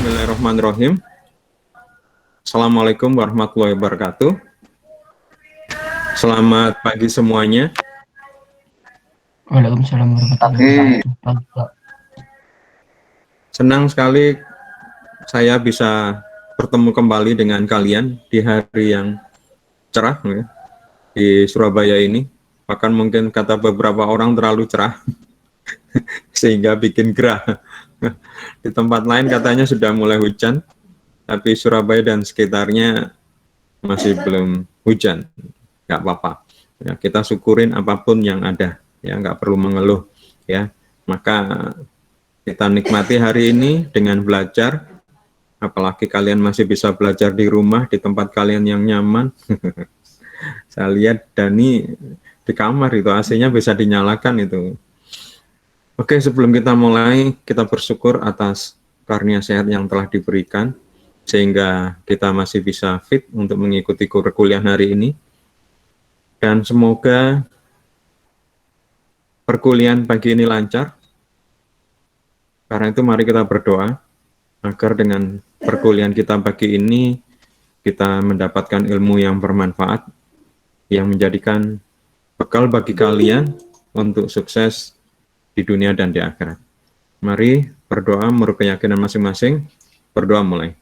Bismillahirrahmanirrahim. Assalamualaikum warahmatullahi wabarakatuh. Selamat pagi semuanya. Waalaikumsalam warahmatullahi wabarakatuh. Pagi, Pak. Senang sekali saya bisa bertemu kembali dengan kalian di hari yang cerah ya, di Surabaya ini. Bahkan mungkin kata beberapa orang terlalu cerah sehingga bikin gerah. Di tempat lain katanya sudah mulai hujan, tapi Surabaya dan sekitarnya masih belum hujan. Nggak apa-apa. Ya, kita syukurin apapun yang ada, ya nggak perlu mengeluh, ya. Maka kita nikmati hari ini dengan belajar, apalagi kalian masih bisa belajar di rumah, di tempat kalian yang nyaman. Saya lihat Dani di kamar itu AC-nya bisa dinyalakan itu. Oke, sebelum kita mulai, kita bersyukur atas karunia sehat yang telah diberikan, sehingga kita masih bisa fit untuk mengikuti kuliah hari ini. Dan semoga perkuliahan pagi ini lancar. Karena itu mari kita berdoa agar dengan perkuliahan kita pagi ini kita mendapatkan ilmu yang bermanfaat yang menjadikan bekal bagi kalian untuk sukses di dunia dan di akhirat. Mari berdoa menurut keyakinan masing-masing. Berdoa mulai.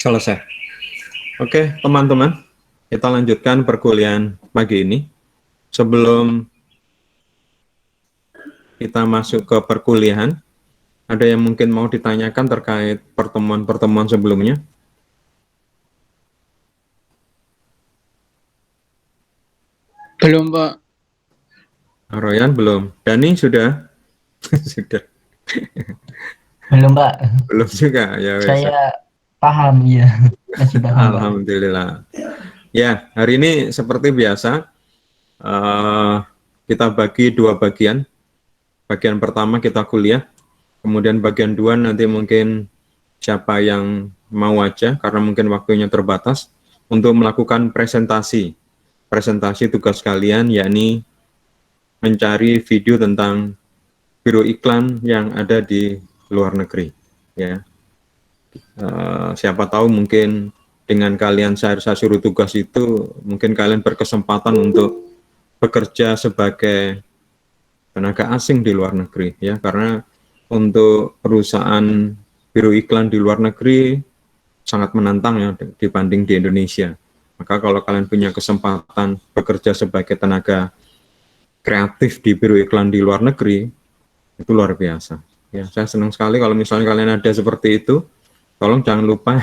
Selesai. Oke, teman-teman, kita lanjutkan perkuliahan pagi ini. Sebelum kita masuk ke perkuliahan, ada yang mungkin mau ditanyakan terkait pertemuan-pertemuan sebelumnya? Belum, Pak. Royan belum. Dani sudah? Sudah. Belum, Pak. Belum juga. Ya, Saya paham, ya. Masih paham, Pak. Alhamdulillah. Ya, hari ini seperti biasa, kita bagi dua bagian. Bagian pertama kita kuliah, kemudian bagian dua nanti mungkin siapa yang mau aja, karena mungkin waktunya terbatas, untuk melakukan presentasi tugas kalian, yakni mencari video tentang biro iklan yang ada di luar negeri. Ya, siapa tahu mungkin dengan kalian saya suruh tugas itu, mungkin kalian berkesempatan untuk bekerja sebagai tenaga asing di luar negeri, ya, karena untuk perusahaan biro iklan di luar negeri sangat menantang ya dibanding di Indonesia. Maka kalau kalian punya kesempatan bekerja sebagai tenaga kreatif di biro iklan di luar negeri, itu luar biasa. Ya, saya senang sekali kalau misalnya kalian ada seperti itu. Tolong jangan lupa,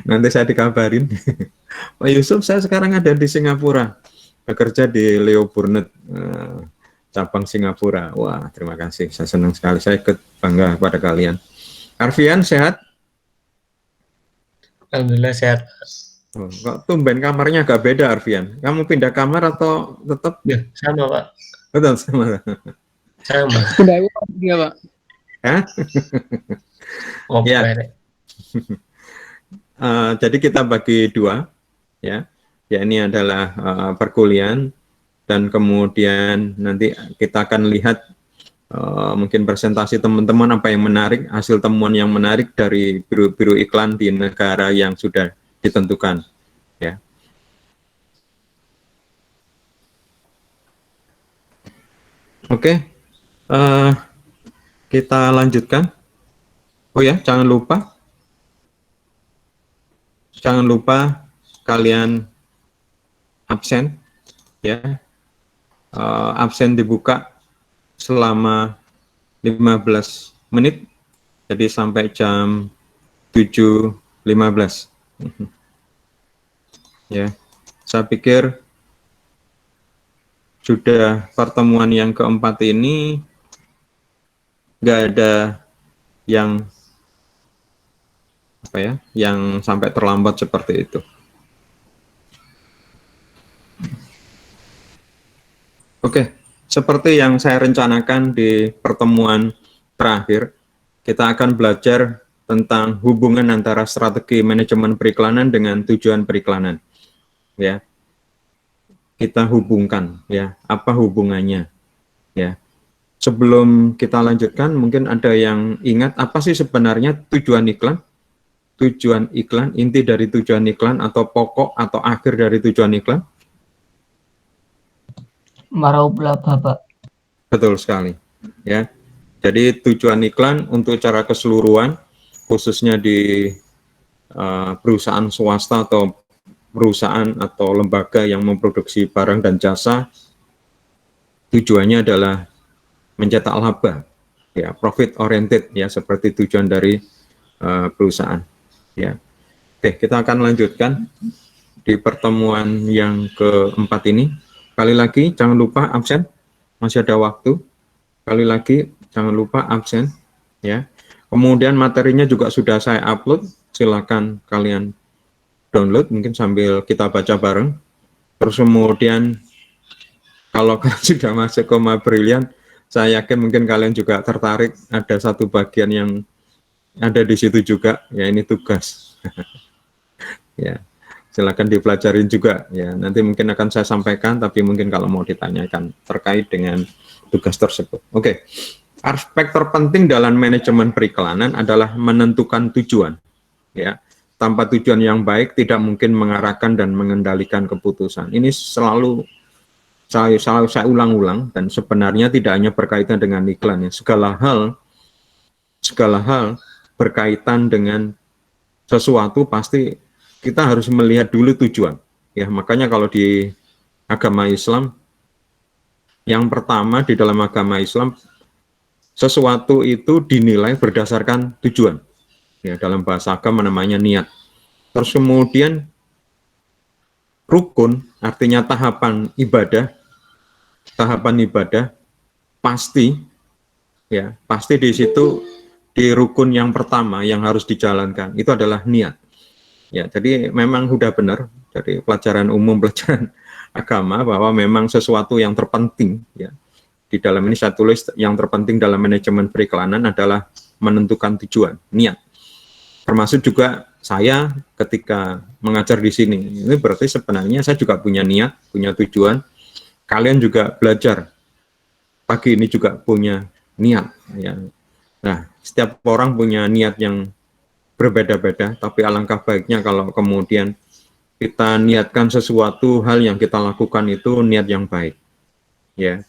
nanti saya dikabarin. Pak Yusuf, saya sekarang ada di Singapura, bekerja di Leo Burnett, cabang Singapura. Wah, terima kasih. Saya senang sekali. Saya ikut bangga pada kalian. Arfian, sehat? Alhamdulillah sehat. Oh, kok tumben kamarnya agak beda, Arfian? Kamu pindah kamar atau tetap? Ya, sama, Pak. Betul, sama. Sama. Pindah ya, Pak. Hah? Oh, Ya. ya. Jadi kita bagi dua, ya. Ya, ini adalah perkuliahan, dan kemudian nanti kita akan lihat mungkin presentasi teman-teman apa yang menarik, hasil temuan yang menarik dari biro-biro iklan di negara yang sudah ditentukan, ya. Oke, kita lanjutkan. Oh ya, jangan lupa kalian absen, ya. Absen dibuka selama 15 menit, jadi sampai jam 7.15. Ya, saya pikir sudah pertemuan yang keempat ini nggak ada yang yang sampai terlambat seperti itu. Oke, seperti yang saya rencanakan di pertemuan terakhir, kita akan belajar tentang hubungan antara strategi manajemen periklanan dengan tujuan periklanan. Ya, kita hubungkan, ya, apa hubungannya, ya. Sebelum kita lanjutkan, mungkin ada yang ingat apa sih sebenarnya tujuan iklan? Tujuan iklan, inti dari tujuan iklan, atau pokok atau akhir dari tujuan iklan? Meraup laba, Pak. Betul sekali, ya. Jadi tujuan iklan untuk cara keseluruhan, khususnya di perusahaan swasta atau perusahaan atau lembaga yang memproduksi barang dan jasa, tujuannya adalah mencetak laba, ya, profit oriented, ya, seperti tujuan dari perusahaan, ya. Oke, kita akan lanjutkan di pertemuan yang keempat ini. Kali lagi jangan lupa absen, masih ada waktu. Kali lagi jangan lupa absen, ya. Kemudian materinya juga sudah saya upload, silakan kalian download mungkin sambil kita baca bareng. Terus kemudian kalau kalian sudah masuk ke Brilliant, saya yakin mungkin kalian juga tertarik, ada satu bagian yang ada di situ juga, ya, ini tugas. Ya, silakan dipelajarin juga, ya. Nanti mungkin akan saya sampaikan, tapi mungkin kalau mau ditanyakan terkait dengan tugas tersebut. Oke, aspek terpenting dalam manajemen periklanan adalah menentukan tujuan, ya. Tanpa tujuan yang baik tidak mungkin mengarahkan dan mengendalikan keputusan. Ini selalu saya ulang-ulang, dan sebenarnya tidak hanya berkaitan dengan iklan, ya. Segala hal berkaitan dengan sesuatu pasti kita harus melihat dulu tujuan, ya. Makanya kalau di agama Islam, yang pertama di dalam agama Islam, sesuatu itu dinilai berdasarkan tujuan, ya. Dalam bahasa agama namanya niat. Terus kemudian rukun, artinya tahapan ibadah pasti, ya, pasti di situ, di rukun yang pertama yang harus dijalankan itu adalah niat, ya. Jadi memang sudah benar dari pelajaran umum, pelajaran agama, bahwa memang sesuatu yang terpenting, ya, di dalam ini saya tulis yang terpenting dalam manajemen periklanan adalah menentukan tujuan, niat. Termasuk juga saya ketika mengajar di sini, ini berarti sebenarnya saya juga punya niat, punya tujuan. Kalian juga belajar pagi ini juga punya niat, ya. Nah, setiap orang punya niat yang berbeda-beda, tapi alangkah baiknya kalau kemudian kita niatkan sesuatu hal yang kita lakukan itu niat yang baik, ya.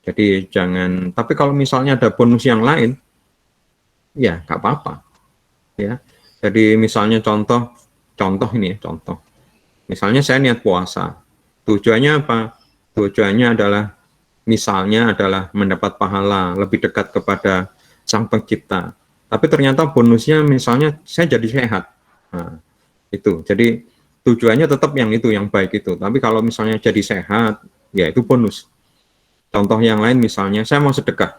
Jadi jangan, tapi kalau misalnya ada bonus yang lain, ya nggak apa-apa, ya. Jadi misalnya contoh ini ya, contoh. Misalnya saya niat puasa, tujuannya apa? Tujuannya adalah, misalnya adalah mendapat pahala, lebih dekat kepada Sang Pencipta. Tapi ternyata bonusnya misalnya saya jadi sehat. Nah, itu. Jadi tujuannya tetap yang itu, yang baik itu. Tapi kalau misalnya jadi sehat, ya itu bonus. Contoh yang lain misalnya saya mau sedekah.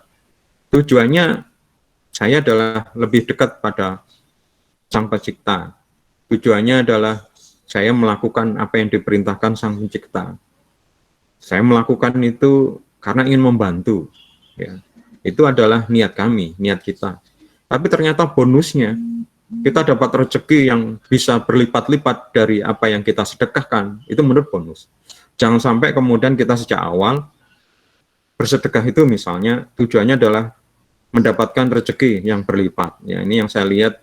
Tujuannya saya adalah lebih dekat pada Sang Pencipta. Tujuannya adalah saya melakukan apa yang diperintahkan Sang Pencipta. Saya melakukan itu karena ingin membantu, ya. Itu adalah niat kami, niat kita. Tapi ternyata bonusnya kita dapat rezeki yang bisa berlipat-lipat dari apa yang kita sedekahkan, itu menurut bonus. Jangan sampai kemudian kita sejak awal bersedekah itu misalnya tujuannya adalah mendapatkan rezeki yang berlipat. Ya, ini yang saya lihat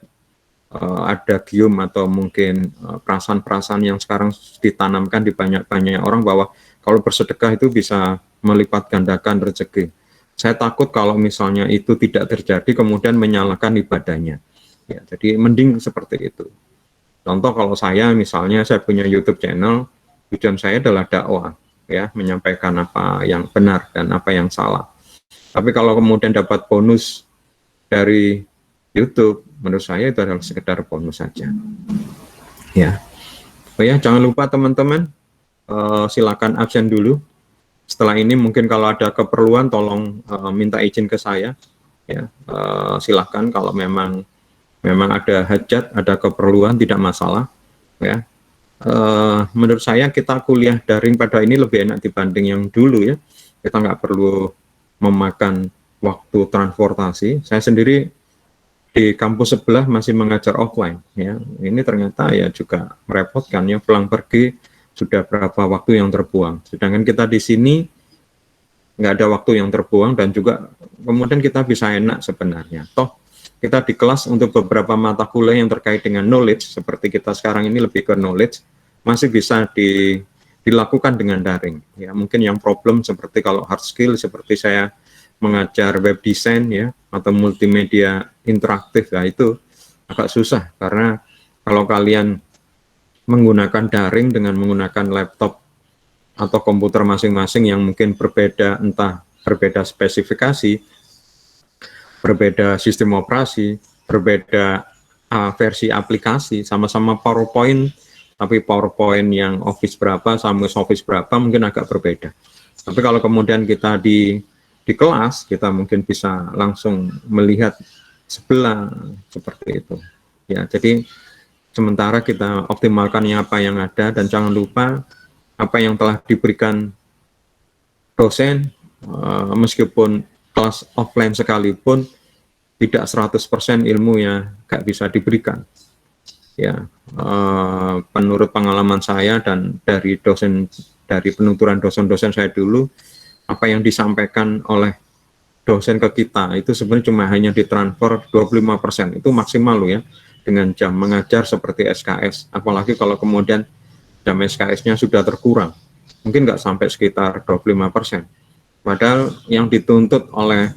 ada gium atau mungkin perasaan-perasaan yang sekarang ditanamkan di banyak orang bahwa kalau bersedekah itu bisa melipat gandakan rezeki. Saya takut kalau misalnya itu tidak terjadi kemudian menyalahkan ibadahnya. Ya, jadi mending seperti itu. Contoh kalau saya misalnya saya punya YouTube channel, tujuan saya adalah dakwah, ya, menyampaikan apa yang benar dan apa yang salah. Tapi kalau kemudian dapat bonus dari YouTube, menurut saya itu adalah sekedar bonus saja. Ya, oh ya, jangan lupa teman-teman, silakan absen dulu. Setelah ini mungkin kalau ada keperluan tolong minta izin ke saya, ya. Silakan kalau memang ada hajat, ada keperluan, tidak masalah, ya. Menurut saya kita kuliah daring pada ini lebih enak dibanding yang dulu, ya. Kita nggak perlu memakan waktu transportasi. Saya sendiri di kampus sebelah masih mengajar offline, ya. Ini ternyata ya juga merepotkan, ya, pulang pergi sudah berapa waktu yang terbuang. Sedangkan kita di sini nggak ada waktu yang terbuang, dan juga kemudian kita bisa enak sebenarnya. Toh kita di kelas untuk beberapa mata kuliah yang terkait dengan knowledge, seperti kita sekarang ini lebih ke knowledge, masih bisa dilakukan dengan daring. Ya, mungkin yang problem seperti kalau hard skill, seperti saya mengajar web design, ya, atau multimedia interaktif, ya itu agak susah, karena kalau kalian menggunakan daring dengan menggunakan laptop atau komputer masing-masing yang mungkin berbeda, entah berbeda spesifikasi, berbeda sistem operasi, berbeda versi aplikasi, sama-sama PowerPoint, tapi PowerPoint yang Office berapa sama Office berapa mungkin agak berbeda. Tapi kalau kemudian kita di kelas, kita mungkin bisa langsung melihat sebelah seperti itu. Ya, jadi sementara kita optimalkan apa yang ada, dan jangan lupa apa yang telah diberikan dosen, meskipun kelas offline sekalipun, tidak 100% ilmu yang gak bisa diberikan. Ya, menurut pengalaman saya dan dari penuturan dosen-dosen saya dulu, apa yang disampaikan oleh dosen ke kita itu sebenarnya cuma hanya ditransfer 25%, itu maksimal loh, ya, dengan jam mengajar seperti SKS. Apalagi kalau kemudian jam SKS-nya sudah terkurang, mungkin nggak sampai sekitar 25%. Padahal yang dituntut oleh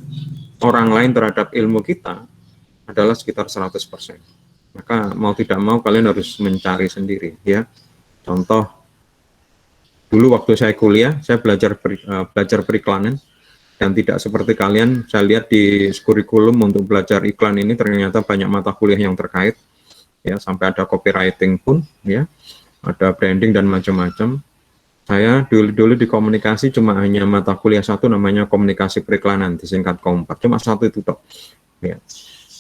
orang lain terhadap ilmu kita adalah sekitar 100%. Maka mau tidak mau kalian harus mencari sendiri, ya. Contoh, dulu waktu saya kuliah, saya belajar periklanan, dan tidak seperti kalian, saya lihat di kurikulum untuk belajar iklan ini ternyata banyak mata kuliah yang terkait, ya, sampai ada copywriting pun, ya, ada branding dan macam-macam. Saya dulu di komunikasi cuma hanya mata kuliah satu, namanya komunikasi periklanan, disingkat Kompak, cuma satu itu toh, ya.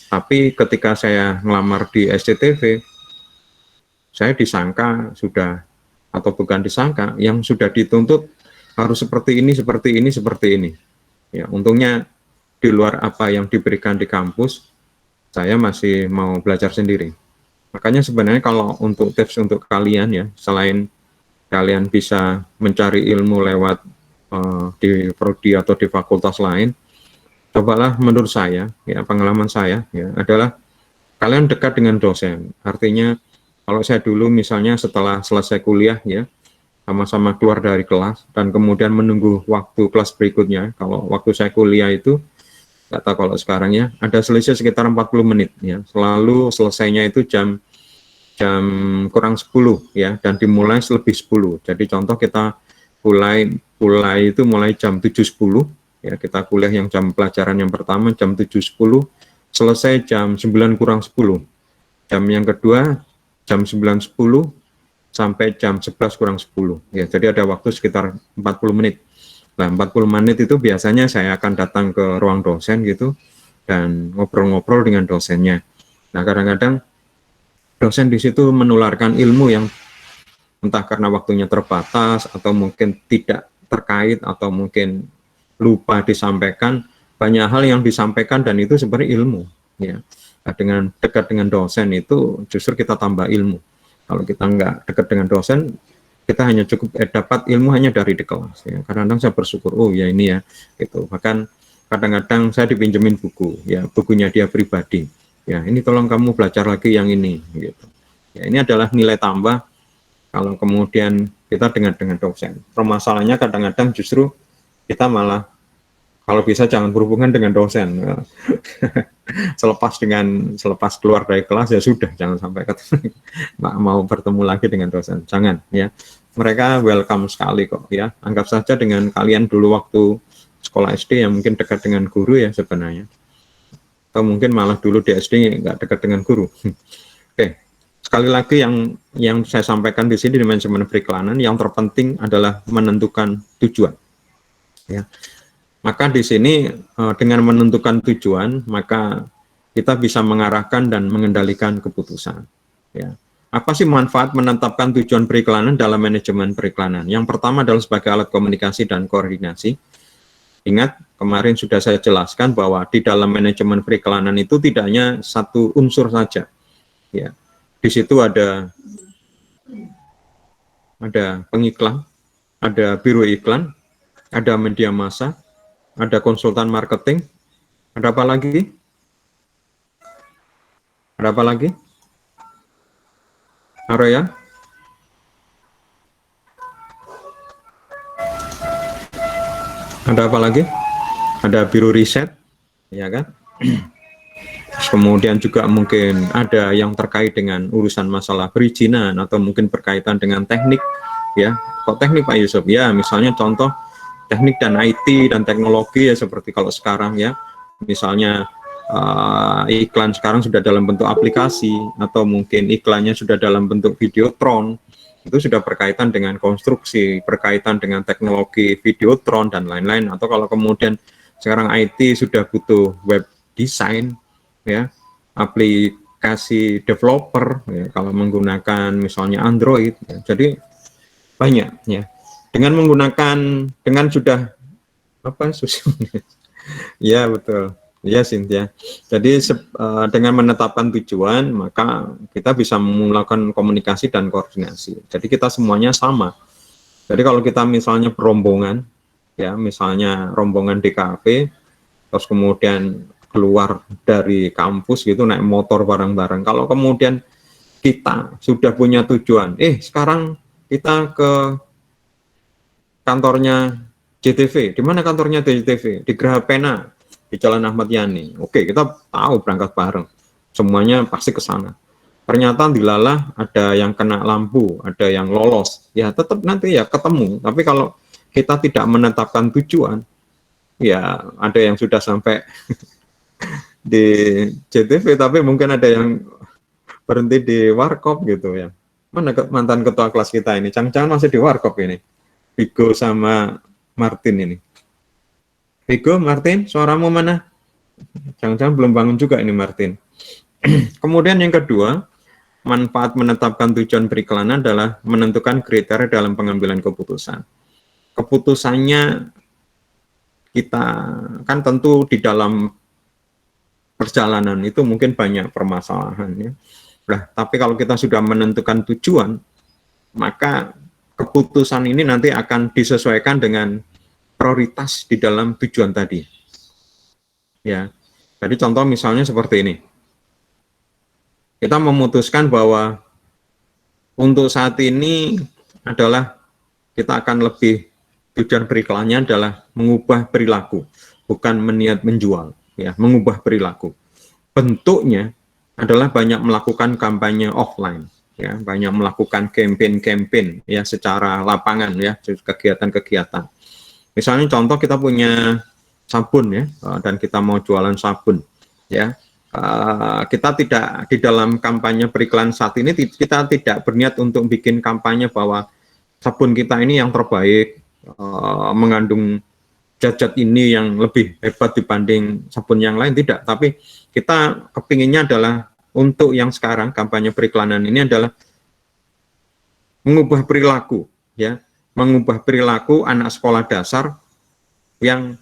Tapi ketika saya ngelamar di SCTV, saya disangka sudah, atau bukan disangka, yang sudah dituntut harus seperti ini, seperti ini, seperti ini. Ya, untungnya di luar apa yang diberikan di kampus, saya masih mau belajar sendiri. Makanya sebenarnya kalau untuk tips untuk kalian, ya, selain kalian bisa mencari ilmu lewat di prodi atau di fakultas lain, cobalah, menurut saya, ya, pengalaman saya, ya, adalah kalian dekat dengan dosen. Artinya kalau saya dulu misalnya setelah selesai kuliah, ya, sama-sama keluar dari kelas dan kemudian menunggu waktu kelas berikutnya. Kalau waktu saya kuliah itu, nggak tahu kalau sekarang, ya, ada selisih sekitar 40 menit, ya. Selalu selesainya itu jam kurang 10, ya, dan dimulai lebih 10. Jadi contoh kita mulai itu mulai jam 7.10, ya, kita kuliah yang jam pelajaran yang pertama jam 7.10, selesai jam 9 kurang 10. Jam yang kedua jam 9.10 sampai jam 11 kurang 10, ya. Jadi ada waktu sekitar 40 menit. Nah, 40 menit itu biasanya saya akan datang ke ruang dosen gitu dan ngobrol-ngobrol dengan dosennya. Nah, kadang-kadang dosen di situ menularkan ilmu yang entah karena waktunya terbatas atau mungkin tidak terkait atau mungkin lupa disampaikan. Banyak hal yang disampaikan dan itu sebenarnya ilmu, ya. Nah, dengan dekat dengan dosen itu justru kita tambah ilmu. Kalau kita nggak dekat dengan dosen, kita hanya cukup dapat ilmu hanya dari di kelas, ya. Kadang-kadang saya bersyukur, oh ya ini, ya, gitu. Bahkan kadang-kadang saya dipinjemin buku, ya, bukunya dia pribadi, ya, ini tolong kamu belajar lagi yang ini, gitu. Ya, ini adalah nilai tambah kalau kemudian kita dengan dosen. Permasalahannya kadang-kadang justru kita malah, kalau bisa jangan berhubungan dengan dosen. Selepas keluar dari kelas, ya sudah, jangan sampai ketemu, mau bertemu lagi dengan dosen, jangan, ya. Mereka welcome sekali kok, ya. Anggap saja dengan kalian dulu waktu sekolah SD yang mungkin dekat dengan guru, ya, sebenarnya, atau mungkin malah dulu di SD nggak dekat dengan guru. Oke, sekali lagi yang saya sampaikan di sini di manajemen periklanan, yang terpenting adalah menentukan tujuan, ya. Maka di sini dengan menentukan tujuan, maka kita bisa mengarahkan dan mengendalikan keputusan, ya. Apa sih manfaat menetapkan tujuan periklanan dalam manajemen periklanan? Yang pertama adalah sebagai alat komunikasi dan koordinasi. Ingat, kemarin sudah saya jelaskan bahwa di dalam manajemen periklanan itu tidak hanya satu unsur saja. Ya, di situ ada pengiklan, ada biro iklan, ada media massa, ada konsultan marketing, ada apa lagi? Ada apa lagi? Arya? Ada apa lagi? Ada biro riset, ya kan? Kemudian juga mungkin ada yang terkait dengan urusan masalah perizinan atau mungkin berkaitan dengan teknik, ya. Kok teknik Pak Yusuf? Ya, misalnya contoh teknik dan IT dan teknologi ya seperti kalau sekarang ya, misalnya iklan sekarang sudah dalam bentuk aplikasi atau mungkin iklannya sudah dalam bentuk videotron, itu sudah berkaitan dengan konstruksi, berkaitan dengan teknologi videotron dan lain-lain. Atau kalau kemudian sekarang IT sudah butuh web design, ya, aplikasi developer, ya, kalau menggunakan misalnya Android, ya, jadi banyak ya. Dengan sudah apa ya betul. Ya, Cynthia. Jadi dengan menetapkan tujuan, maka kita bisa melakukan komunikasi dan koordinasi. Jadi kita semuanya sama. Jadi kalau kita misalnya berombongan, ya misalnya rombongan DKV, terus kemudian keluar dari kampus gitu naik motor bareng-bareng. Kalau kemudian kita sudah punya tujuan, sekarang kita ke kantornya JTV. Di mana kantornya JTV? Di Geraha Pena, di Jalan Ahmad Yani. Oke, kita tahu berangkat bareng. Semuanya pasti ke sana. Ternyata dilalah ada yang kena lampu, ada yang lolos. Ya tetap nanti ya ketemu. Tapi kalau kita tidak menetapkan tujuan, ya ada yang sudah sampai di JTV, tapi mungkin ada yang berhenti di warkop gitu ya. Mana mantan ketua kelas kita ini? Jangan-jangan masih di warkop ini. Vigo sama Martin ini. Vigo, Martin, suaramu mana? Jangan-jangan belum bangun juga ini Martin. Kemudian yang kedua, manfaat menetapkan tujuan periklanan adalah menentukan kriteria dalam pengambilan keputusan. Keputusannya kita kan tentu di dalam perjalanan itu mungkin banyak permasalahan ya. Nah, tapi kalau kita sudah menentukan tujuan, maka keputusan ini nanti akan disesuaikan dengan prioritas di dalam tujuan tadi. Ya. Jadi contoh misalnya seperti ini. Kita memutuskan bahwa untuk saat ini adalah kita akan lebih tujuan periklannya adalah mengubah perilaku, bukan meniat menjual, ya, mengubah perilaku. Bentuknya adalah banyak melakukan kampanye offline, ya, banyak melakukan campaign ya secara lapangan ya, kegiatan-kegiatan. Misalnya contoh kita punya sabun ya, dan kita mau jualan sabun ya. Kita tidak di dalam kampanye periklan saat ini kita tidak berniat untuk bikin kampanye bahwa sabun kita ini yang terbaik, mengandung zat-zat ini yang lebih hebat dibanding sabun yang lain, tidak. Tapi kita kepinginnya adalah untuk yang sekarang kampanye periklanan ini adalah mengubah perilaku ya. Mengubah perilaku anak sekolah dasar yang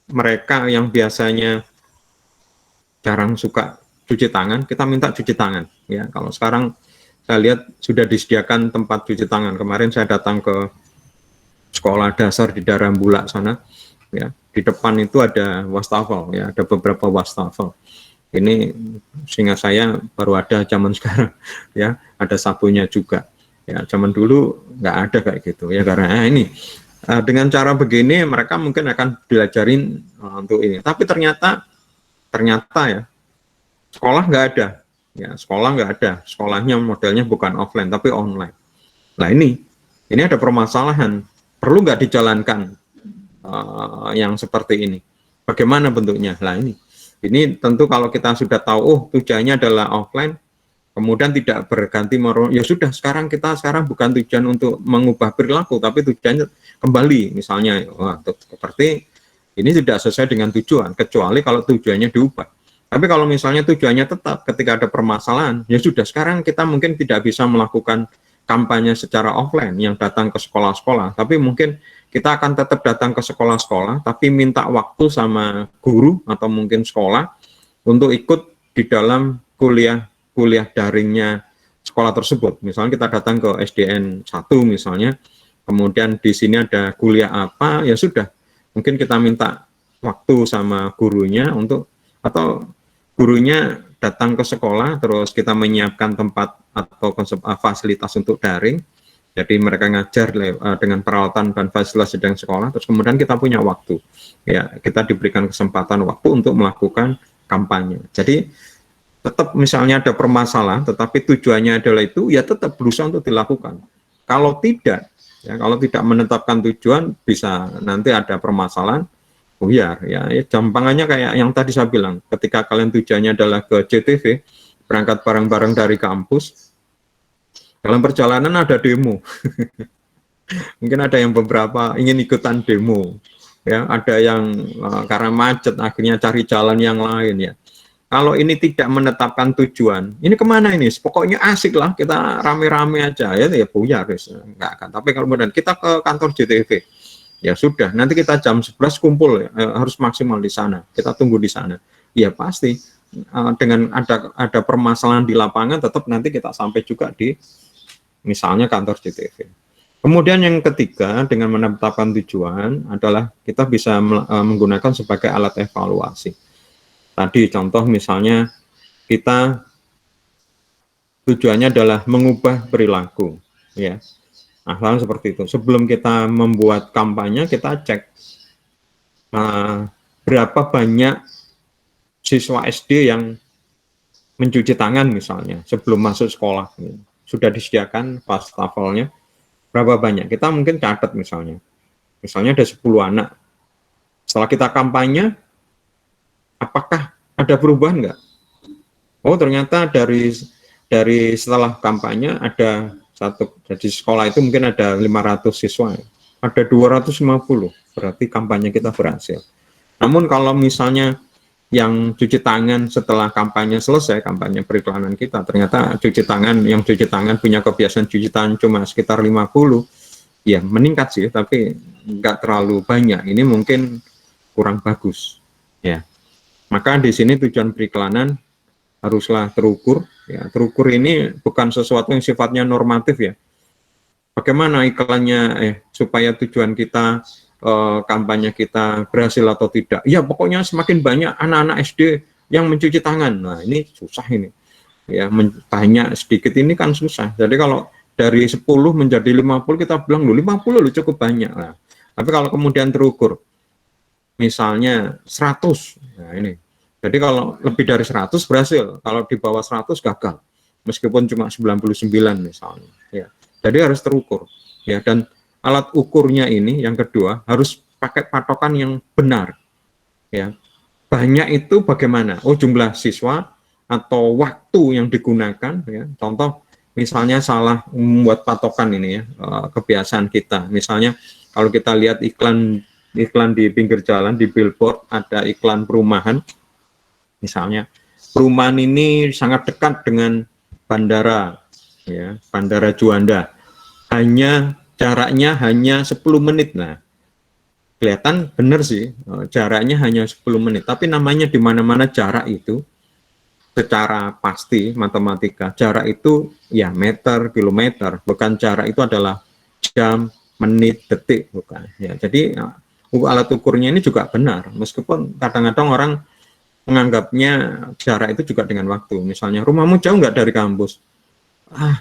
mereka yang biasanya jarang suka cuci tangan, kita minta cuci tangan. Ya, kalau sekarang saya lihat sudah disediakan tempat cuci tangan. Kemarin saya datang ke sekolah dasar di daerah Bulak sana, ya di depan itu ada wastafel, ya ada beberapa wastafel. Ini seingat saya baru ada zaman sekarang, ya ada sabunnya juga. Ya, zaman dulu nggak ada kayak gitu ya, karena ini dengan cara begini mereka mungkin akan belajarin untuk ini. Tapi ternyata ya sekolah nggak ada, ya sekolah nggak ada, sekolahnya modelnya bukan offline tapi online. Nah ini ada permasalahan, perlu nggak dijalankan yang seperti ini? Bagaimana bentuknya? Nah ini tentu kalau kita sudah tahu, tujuannya adalah offline. Kemudian tidak berganti ya sudah sekarang bukan tujuan untuk mengubah perilaku, tapi tujuannya kembali misalnya seperti ini tidak sesuai dengan tujuan, kecuali kalau tujuannya diubah. Tapi kalau misalnya tujuannya tetap, ketika ada permasalahan, ya sudah sekarang kita mungkin tidak bisa melakukan kampanye secara offline yang datang ke sekolah-sekolah, tapi mungkin kita akan tetap datang ke sekolah-sekolah, tapi minta waktu sama guru atau mungkin sekolah untuk ikut di dalam kuliah daringnya sekolah tersebut. Misalnya kita datang ke SDN 1 misalnya, kemudian di sini ada kuliah apa, ya sudah, mungkin kita minta waktu sama gurunya untuk, atau gurunya datang ke sekolah, terus kita menyiapkan tempat atau fasilitas untuk daring. Jadi mereka ngajar dengan peralatan dan fasilitas sedang sekolah, terus kemudian kita punya waktu. Ya, kita diberikan kesempatan waktu untuk melakukan kampanye. Jadi tetap misalnya ada permasalahan, tetapi tujuannya adalah itu, ya tetap berusaha untuk dilakukan. Kalau tidak, ya kalau tidak menetapkan tujuan, bisa nanti ada permasalahan, buyar. Ya, gampangannya kayak yang tadi saya bilang, ketika kalian tujuannya adalah ke JTV, berangkat bareng-bareng dari kampus, dalam perjalanan ada demo. Mungkin ada yang beberapa ingin ikutan demo, ya, ada yang karena macet akhirnya cari jalan yang lain, ya. Kalau ini tidak menetapkan tujuan, ini kemana ini? Pokoknya asik lah, kita rame-rame aja, ya buyar, enggak akan. Tapi kalau kemudian kita ke kantor JTV, ya sudah, nanti kita jam 11 kumpul, ya, harus maksimal di sana, kita tunggu di sana. Ya pasti dengan ada permasalahan di lapangan, tetap nanti kita sampai juga di misalnya kantor JTV. Kemudian yang ketiga, dengan menetapkan tujuan adalah kita bisa menggunakan sebagai alat evaluasi. Tadi contoh misalnya kita tujuannya adalah mengubah perilaku, ya. Nah, seperti itu. Sebelum kita membuat kampanye, kita cek berapa banyak siswa SD yang mencuci tangan misalnya sebelum masuk sekolah. Sudah disediakan wastafelnya, berapa banyak, kita mungkin catat misalnya ada 10 anak, setelah kita kampanye, apakah ada perubahan enggak? Oh ternyata dari setelah kampanye ada jadi sekolah itu mungkin ada 500 siswa, ada 250, berarti kampanye kita berhasil. Namun kalau misalnya yang cuci tangan setelah kampanye selesai, kampanye periklanan kita, ternyata yang cuci tangan punya kebiasaan cuci tangan cuma sekitar 50, ya meningkat sih, tapi nggak terlalu banyak. Ini mungkin kurang bagus, ya. Maka di sini tujuan periklanan haruslah terukur, ya. Terukur ini bukan sesuatu yang sifatnya normatif, ya. Bagaimana iklannya, supaya tujuan kita kampanye kita berhasil atau tidak. Ya pokoknya semakin banyak anak-anak SD yang mencuci tangan. Nah ini susah ini. Ya banyak sedikit ini kan susah. Jadi kalau dari 10 menjadi 50 kita bilang 50 cukup banyak. Nah, tapi kalau kemudian terukur misalnya 100. Nah ini. Jadi kalau lebih dari 100 berhasil. Kalau di bawah 100 gagal. Meskipun cuma 99 misalnya. Ya. Jadi harus terukur. Ya, dan alat ukurnya ini yang kedua harus pakai patokan yang benar, ya. Banyak itu bagaimana? Oh jumlah siswa atau waktu yang digunakan, ya. Contoh misalnya salah membuat patokan ini, ya, kebiasaan kita. Misalnya kalau kita lihat iklan di pinggir jalan, di billboard ada iklan perumahan, misalnya perumahan ini sangat dekat dengan bandara, ya, Bandara Juanda, jaraknya hanya 10 menit. Nah, kelihatan benar sih, jaraknya hanya 10 menit. Tapi namanya di mana-mana jarak itu, secara pasti matematika, jarak itu ya meter, kilometer, bukan jarak itu adalah jam, menit, detik, bukan. Ya, jadi alat ukurnya ini juga benar, meskipun kadang-kadang orang menganggapnya jarak itu juga dengan waktu. Misalnya, rumahmu jauh nggak dari kampus?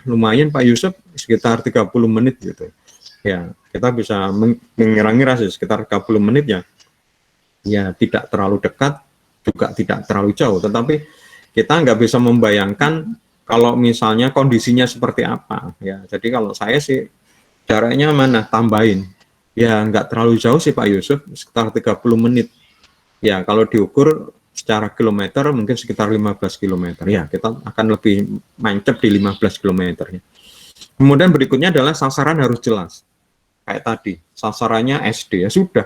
Lumayan Pak Yusuf, sekitar 30 menit gitu. Ya, kita bisa mengira-ngira sih sekitar 30 menit, ya. Ya, tidak terlalu dekat, juga tidak terlalu jauh. Tetapi kita nggak bisa membayangkan kalau misalnya kondisinya seperti apa. Ya, jadi kalau saya sih jaraknya mana tambahin. Ya, nggak terlalu jauh sih Pak Yusuf, sekitar 30 menit. Ya, kalau diukur secara kilometer mungkin sekitar 15 km. Ya, kita akan lebih mancep di 15 km. Kemudian berikutnya adalah sasaran harus jelas. Kayak tadi, sasarannya SD, ya sudah.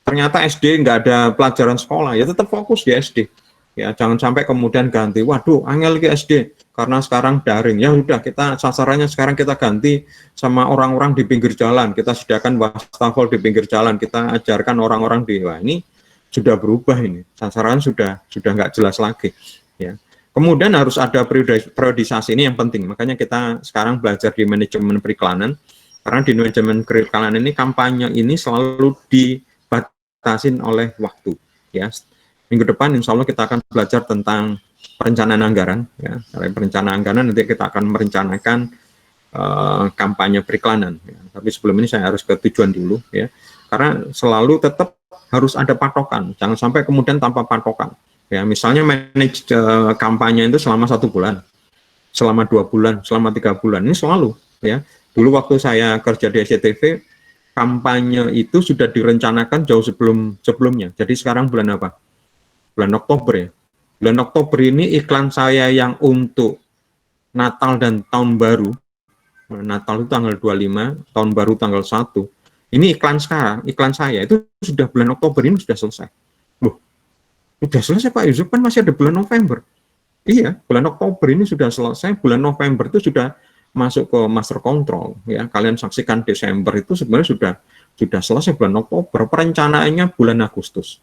Ternyata SD nggak ada pelajaran sekolah, ya tetap fokus di SD. Ya, jangan sampai kemudian ganti, waduh, angel ke SD karena sekarang daring. Ya udah, kita sasarannya sekarang kita ganti sama orang-orang di pinggir jalan. Kita sediakan wastafel di pinggir jalan. Kita ajarkan orang-orang di, wah ini sudah berubah ini. Sasaran sudah nggak jelas lagi. Ya. Kemudian harus ada periodisasi, ini yang penting. Makanya kita sekarang belajar di manajemen periklanan. Karena di manajemen periklanan ini kampanye ini selalu dibatasin oleh waktu. Ya, minggu depan insya Allah kita akan belajar tentang perencanaan anggaran. Ya. Dari perencanaan anggaran nanti kita akan merencanakan kampanye periklanan. Ya. Tapi sebelum ini saya harus ke tujuan dulu. Ya. Karena selalu tetap harus ada patokan. Jangan sampai kemudian tanpa patokan. Ya, misalnya manage kampanye itu selama 1 bulan, selama 2 bulan, selama 3 bulan. Ini selalu. Ya. Dulu waktu saya kerja di SCTV, kampanye itu sudah direncanakan jauh sebelumnya. Jadi sekarang bulan apa? Bulan Oktober ya. Bulan Oktober ini iklan saya yang untuk Natal dan Tahun Baru, Natal itu tanggal 25, Tahun Baru tanggal 1, ini iklan sekarang, iklan saya itu sudah bulan Oktober ini sudah selesai. Loh, sudah selesai Pak Yusuf, kan masih ada bulan November. Iya, bulan Oktober ini sudah selesai, bulan November itu sudah masuk ke master control. Ya, kalian saksikan Desember itu sebenarnya sudah selesai, bulan Oktober, perencanaannya bulan Agustus.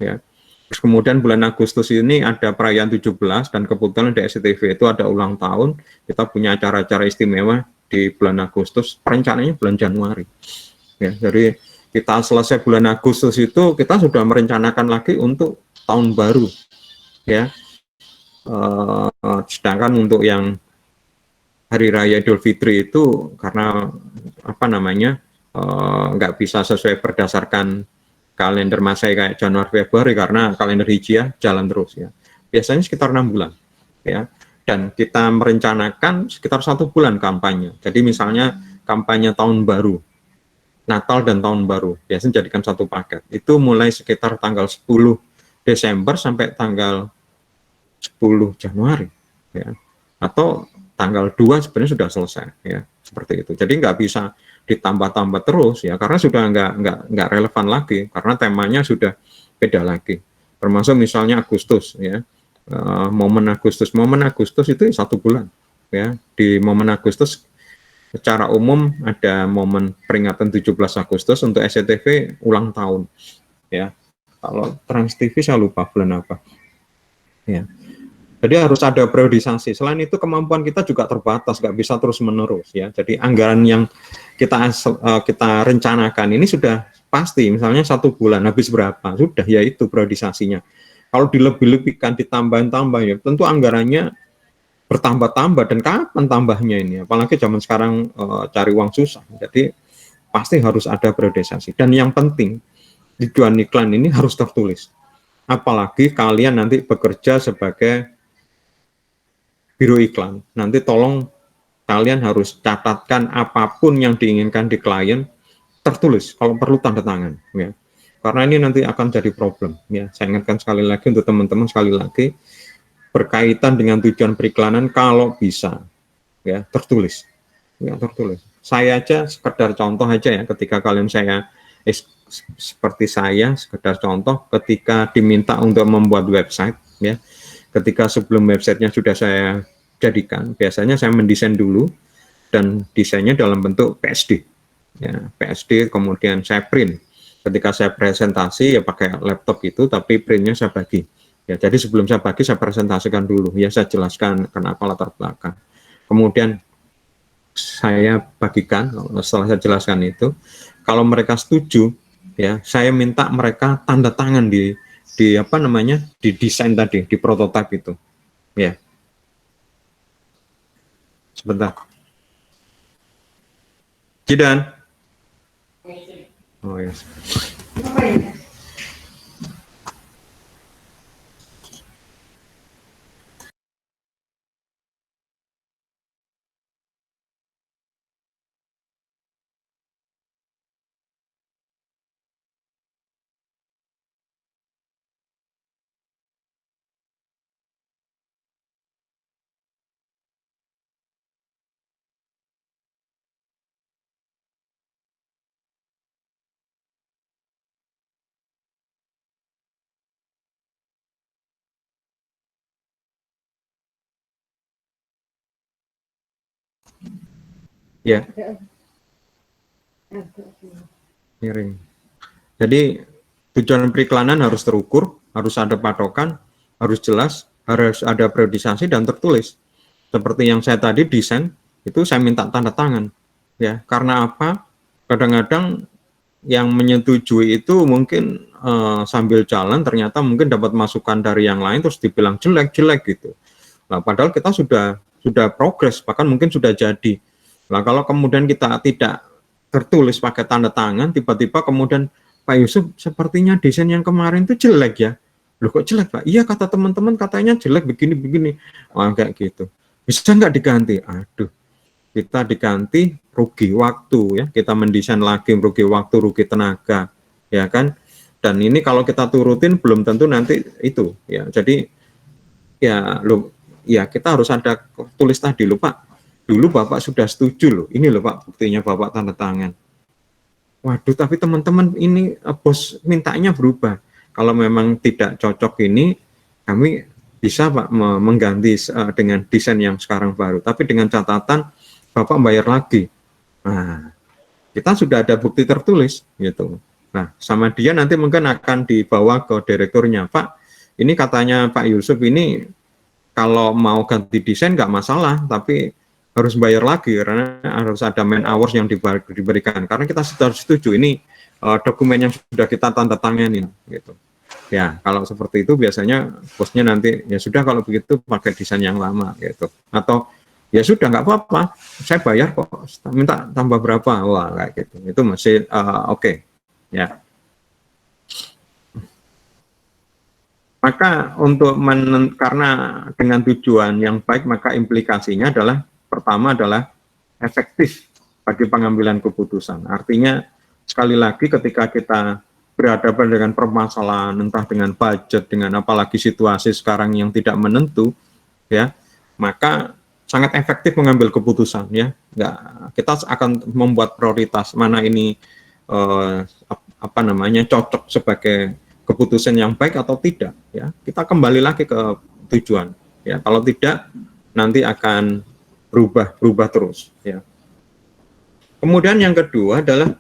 Ya. Terus kemudian bulan Agustus ini ada perayaan 17 dan kebetulan di SCTV itu ada ulang tahun. Kita punya acara-acara istimewa di bulan Agustus. Perencanaannya bulan Januari. Ya, jadi kita selesai bulan Agustus itu kita sudah merencanakan lagi untuk tahun baru. Ya, sedangkan untuk yang Hari Raya Idul Fitri itu karena apa namanya nggak bisa sesuai berdasarkan kalender Masehi kayak Januari Februari karena kalender Hijriah jalan terus ya. Biasanya sekitar 6 bulan ya. Dan kita merencanakan sekitar 1 bulan kampanye. Jadi misalnya kampanye tahun baru, Natal dan tahun baru, biasanya jadikan satu paket. Itu mulai sekitar tanggal 10 Desember sampai tanggal 10 Januari ya. Atau tanggal 2 sebenarnya sudah selesai ya, seperti itu. Jadi nggak bisa ditambah-tambah terus ya, karena sudah nggak relevan lagi, karena temanya sudah beda lagi. Termasuk misalnya Agustus ya, momen Agustus itu 1 bulan ya. Di momen Agustus secara umum ada momen peringatan 17 Agustus untuk SCTV ulang tahun ya. Kalau Trans TV saya lupa bulan apa ya. Jadi harus ada periodisasi. Selain itu kemampuan kita juga terbatas, nggak bisa terus menerus ya. Jadi anggaran yang kita rencanakan ini sudah pasti. Misalnya 1 bulan habis berapa, sudah ya itu periodisasinya. Kalau dilebih-lebihkan, ditambah-tambah ya, tentu anggarannya bertambah-tambah dan kapan tambahnya ini? Apalagi zaman sekarang cari uang susah. Jadi pasti harus ada periodisasi. Dan yang penting tujuan iklan ini harus tertulis. Apalagi kalian nanti bekerja sebagai biro iklan. Nanti tolong kalian harus catatkan apapun yang diinginkan di klien tertulis, kalau perlu tanda tangan ya. Karena ini nanti akan jadi problem ya. Saya ingatkan sekali lagi untuk teman-teman, sekali lagi berkaitan dengan tujuan periklanan, kalau bisa ya tertulis. Ya, tertulis. Saya aja sekedar contoh aja ya, ketika kalian seperti saya sekedar contoh ketika diminta untuk membuat website ya. Ketika sebelum websitenya sudah saya jadikan, biasanya saya mendesain dulu dan desainnya dalam bentuk PSD. Ya, PSD kemudian saya print. Ketika saya presentasi ya pakai laptop itu, tapi printnya saya bagi. Ya, jadi sebelum saya bagi saya presentasikan dulu. Ya, saya jelaskan kenapa latar belakang. Kemudian saya bagikan setelah saya jelaskan itu. Kalau mereka setuju, ya saya minta mereka tanda tangan di apa namanya di desain tadi, di prototipe itu. Ya, sebentar. Jidan. Oh ya. Ya, miring. Jadi tujuan periklanan harus terukur, harus ada patokan, harus jelas, harus ada periodisasi dan tertulis. Seperti yang saya tadi desain, itu saya minta tanda tangan. Ya, karena apa? Kadang-kadang yang menyetujui itu mungkin sambil jalan ternyata mungkin dapat masukan dari yang lain terus dibilang jelek-jelek gitu. Nah, padahal kita sudah progres, bahkan mungkin sudah jadi. Nah, kalau kemudian kita tidak tertulis pakai tanda tangan, tiba-tiba kemudian Pak Yusuf sepertinya desain yang kemarin itu jelek ya. Loh kok jelek Pak? Iya kata teman-teman katanya jelek begini-begini. Wah kayak gitu. Bisa nggak diganti? Aduh, kita diganti rugi waktu ya. Kita mendesain lagi rugi waktu, rugi tenaga, ya kan? Dan ini kalau kita turutin belum tentu nanti itu ya. Jadi ya lo ya kita harus ada tulis tadi loh Pak. Dulu Bapak sudah setuju loh. Ini loh Pak buktinya Bapak tanda tangan. Waduh, tapi teman-teman ini bos mintanya berubah. Kalau memang tidak cocok ini, kami bisa Pak mengganti dengan desain yang sekarang baru. Tapi dengan catatan Bapak bayar lagi. Nah, kita sudah ada bukti tertulis gitu. Nah, sama dia nanti mungkin akan dibawa ke direkturnya. Pak, ini katanya Pak Yusuf ini kalau mau ganti desain nggak masalah, tapi harus bayar lagi karena harus ada man hours yang diberikan. Karena kita sudah setuju ini dokumen yang sudah kita tanda tanganin gitu. Ya, kalau seperti itu biasanya bosnya nanti ya sudah kalau begitu pakai desain yang lama gitu. Atau ya sudah nggak apa-apa, saya bayar kok, minta tambah berapa, wah kayak gitu. Itu masih oke. Ya. Maka untuk karena dengan tujuan yang baik maka implikasinya adalah pertama adalah efektif bagi pengambilan keputusan. Artinya sekali lagi ketika kita berhadapan dengan permasalahan entah dengan budget dengan apalagi situasi sekarang yang tidak menentu ya, maka sangat efektif mengambil keputusan ya. Nggak, kita akan membuat prioritas mana ini apa namanya cocok sebagai keputusan yang baik atau tidak ya. Kita kembali lagi ke tujuan ya. Kalau tidak nanti akan berubah terus ya. Kemudian yang kedua adalah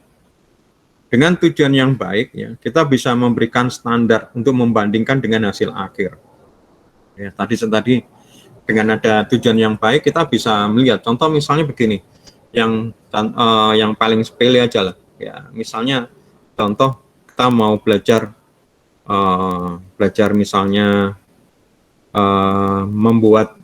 dengan tujuan yang baik ya, kita bisa memberikan standar untuk membandingkan dengan hasil akhir. Ya, tadi dengan ada tujuan yang baik kita bisa melihat contoh misalnya begini. Yang paling sepele aja lah ya. Misalnya contoh kita mau belajar misalnya membuat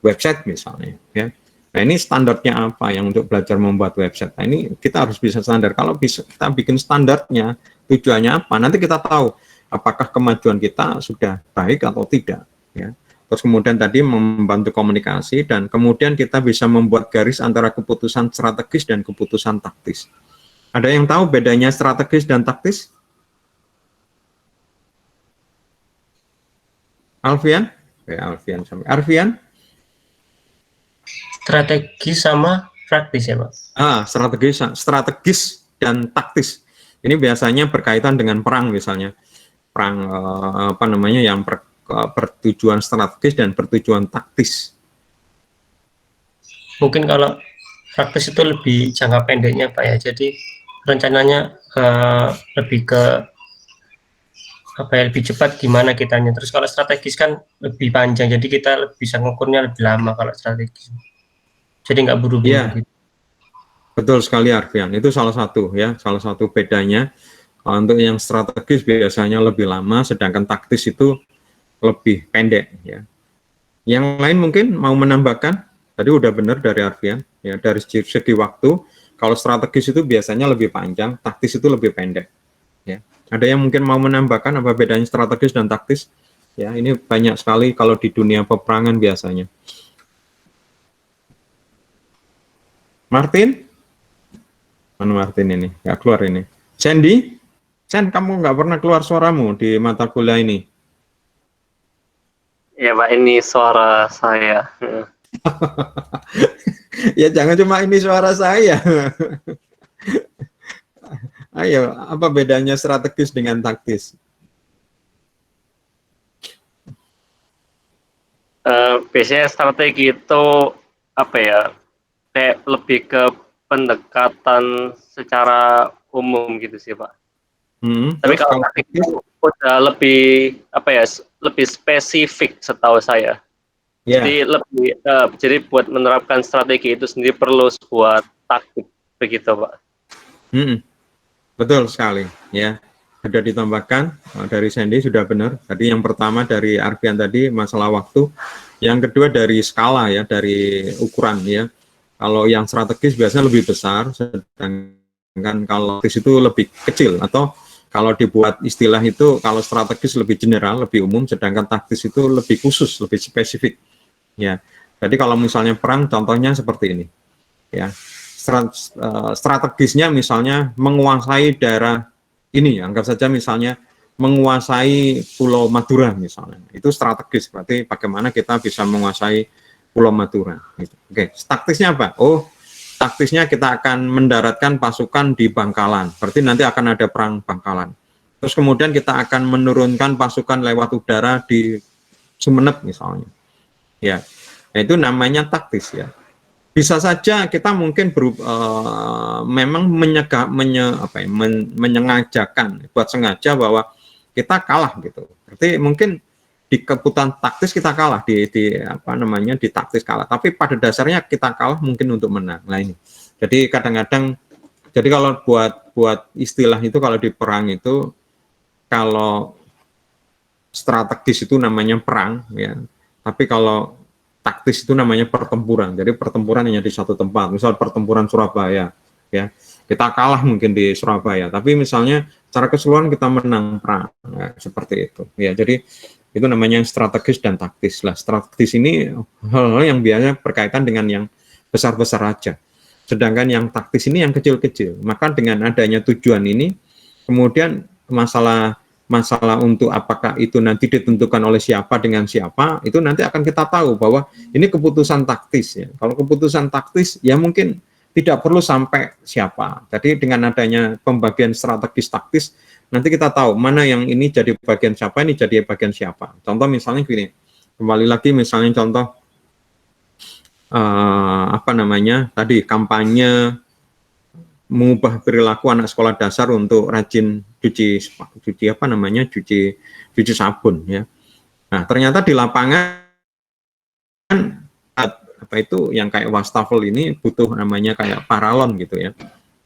website misalnya ya. Nah ini standarnya apa yang untuk belajar membuat website? Nah ini kita harus bisa standar. Kalau bisa kita bikin standarnya, tujuannya apa? Nanti kita tahu apakah kemajuan kita sudah baik atau tidak. Ya. Terus kemudian tadi membantu komunikasi dan kemudian kita bisa membuat garis antara keputusan strategis dan keputusan taktis. Ada yang tahu bedanya strategis dan taktis? Alfian? Alfian sampai Arfian? Strategis sama praktis ya Pak? Strategis dan taktis. Ini biasanya berkaitan dengan perang misalnya. Perang apa namanya yang bertujuan strategis dan bertujuan taktis. Mungkin kalau praktis itu lebih jangka pendeknya Pak ya. Jadi rencananya lebih ke apa ya, lebih cepat gimana kitanya. Terus kalau strategis kan lebih panjang. Jadi kita bisa ngukurnya lebih lama kalau strategis. Jadi nggak buru-buru Ya, gitu. betul sekali Arfian. Itu salah satu ya, salah satu bedanya. Untuk yang strategis biasanya lebih lama, sedangkan taktis itu lebih pendek ya. Yang lain mungkin mau menambahkan? Tadi udah benar dari Arfian ya, dari segi waktu. Kalau strategis itu biasanya lebih panjang, taktis itu lebih pendek. Ya. Ada yang mungkin mau menambahkan apa bedanya strategis dan taktis? Ya, ini banyak sekali kalau di dunia peperangan biasanya. Martin? Mana Martin ini? Nggak keluar ini. Sandy? Sen, kamu nggak pernah keluar suaramu di mata kuliah ini. Ya Pak, ini suara saya. Ya jangan cuma ini suara saya. Ayo, apa bedanya strategis dengan taktis? Biasanya strategi itu apa ya? kayak lebih ke pendekatan secara umum gitu sih Pak. Tapi Terus kalau kalau taktik taktis, itu udah lebih apa ya, lebih spesifik setahu saya. ya, Jadi buat menerapkan strategi itu sendiri perlu sebuah taktik begitu Pak. betul sekali, ya. Sudah ditambahkan dari Sandy sudah benar. Tadi yang pertama dari Arfian tadi masalah waktu, yang kedua dari skala ya, dari ukuran ya. Kalau yang strategis biasanya lebih besar, sedangkan kalau taktis itu lebih kecil, atau kalau dibuat istilah itu kalau strategis lebih general, lebih umum, sedangkan taktis itu lebih khusus, lebih spesifik. Ya, jadi kalau misalnya perang, contohnya seperti ini. Ya, strategisnya misalnya menguasai daerah ini, anggap saja misalnya menguasai Pulau Madura misalnya, itu strategis, berarti bagaimana kita bisa menguasai Pulau Madura. Gitu. Oke, taktisnya apa? Oh, taktisnya kita akan mendaratkan pasukan di Bangkalan, berarti nanti akan ada perang Bangkalan. Terus kemudian kita akan menurunkan pasukan lewat udara di Sumeneb misalnya. Ya, nah, itu namanya taktis ya. Bisa saja kita mungkin memang menyengajakan, buat sengaja bahwa kita kalah gitu. Berarti mungkin di keputusan taktis kita kalah, di taktis kalah. Tapi pada dasarnya kita kalah mungkin untuk menang. Nah ini. Jadi kadang-kadang, jadi kalau buat istilah itu kalau di perang itu, kalau strategis itu namanya perang, ya. Tapi kalau taktis itu namanya pertempuran. Jadi pertempuran hanya di satu tempat. Misal pertempuran Surabaya, ya kita kalah mungkin di Surabaya, tapi misalnya secara keseluruhan kita menang perang, ya, seperti itu. Ya, jadi itu namanya strategis dan taktis. Lah, strategis ini hal-hal yang biasanya berkaitan dengan yang besar-besar aja. Sedangkan yang taktis ini yang kecil-kecil. Maka dengan adanya tujuan ini, kemudian masalah untuk apakah itu nanti ditentukan oleh siapa dengan siapa, itu nanti akan kita tahu bahwa ini keputusan taktis ya. Kalau keputusan taktis ya mungkin tidak perlu sampai siapa. Jadi dengan adanya pembagian strategis taktis, nanti kita tahu mana yang ini jadi bagian siapa, ini jadi bagian siapa. Contoh misalnya gini, kembali lagi misalnya contoh tadi kampanye mengubah perilaku anak sekolah dasar untuk rajin cuci sabun ya. Nah, ternyata di lapangan apa itu yang kayak wastafel ini butuh namanya kayak paralon gitu ya.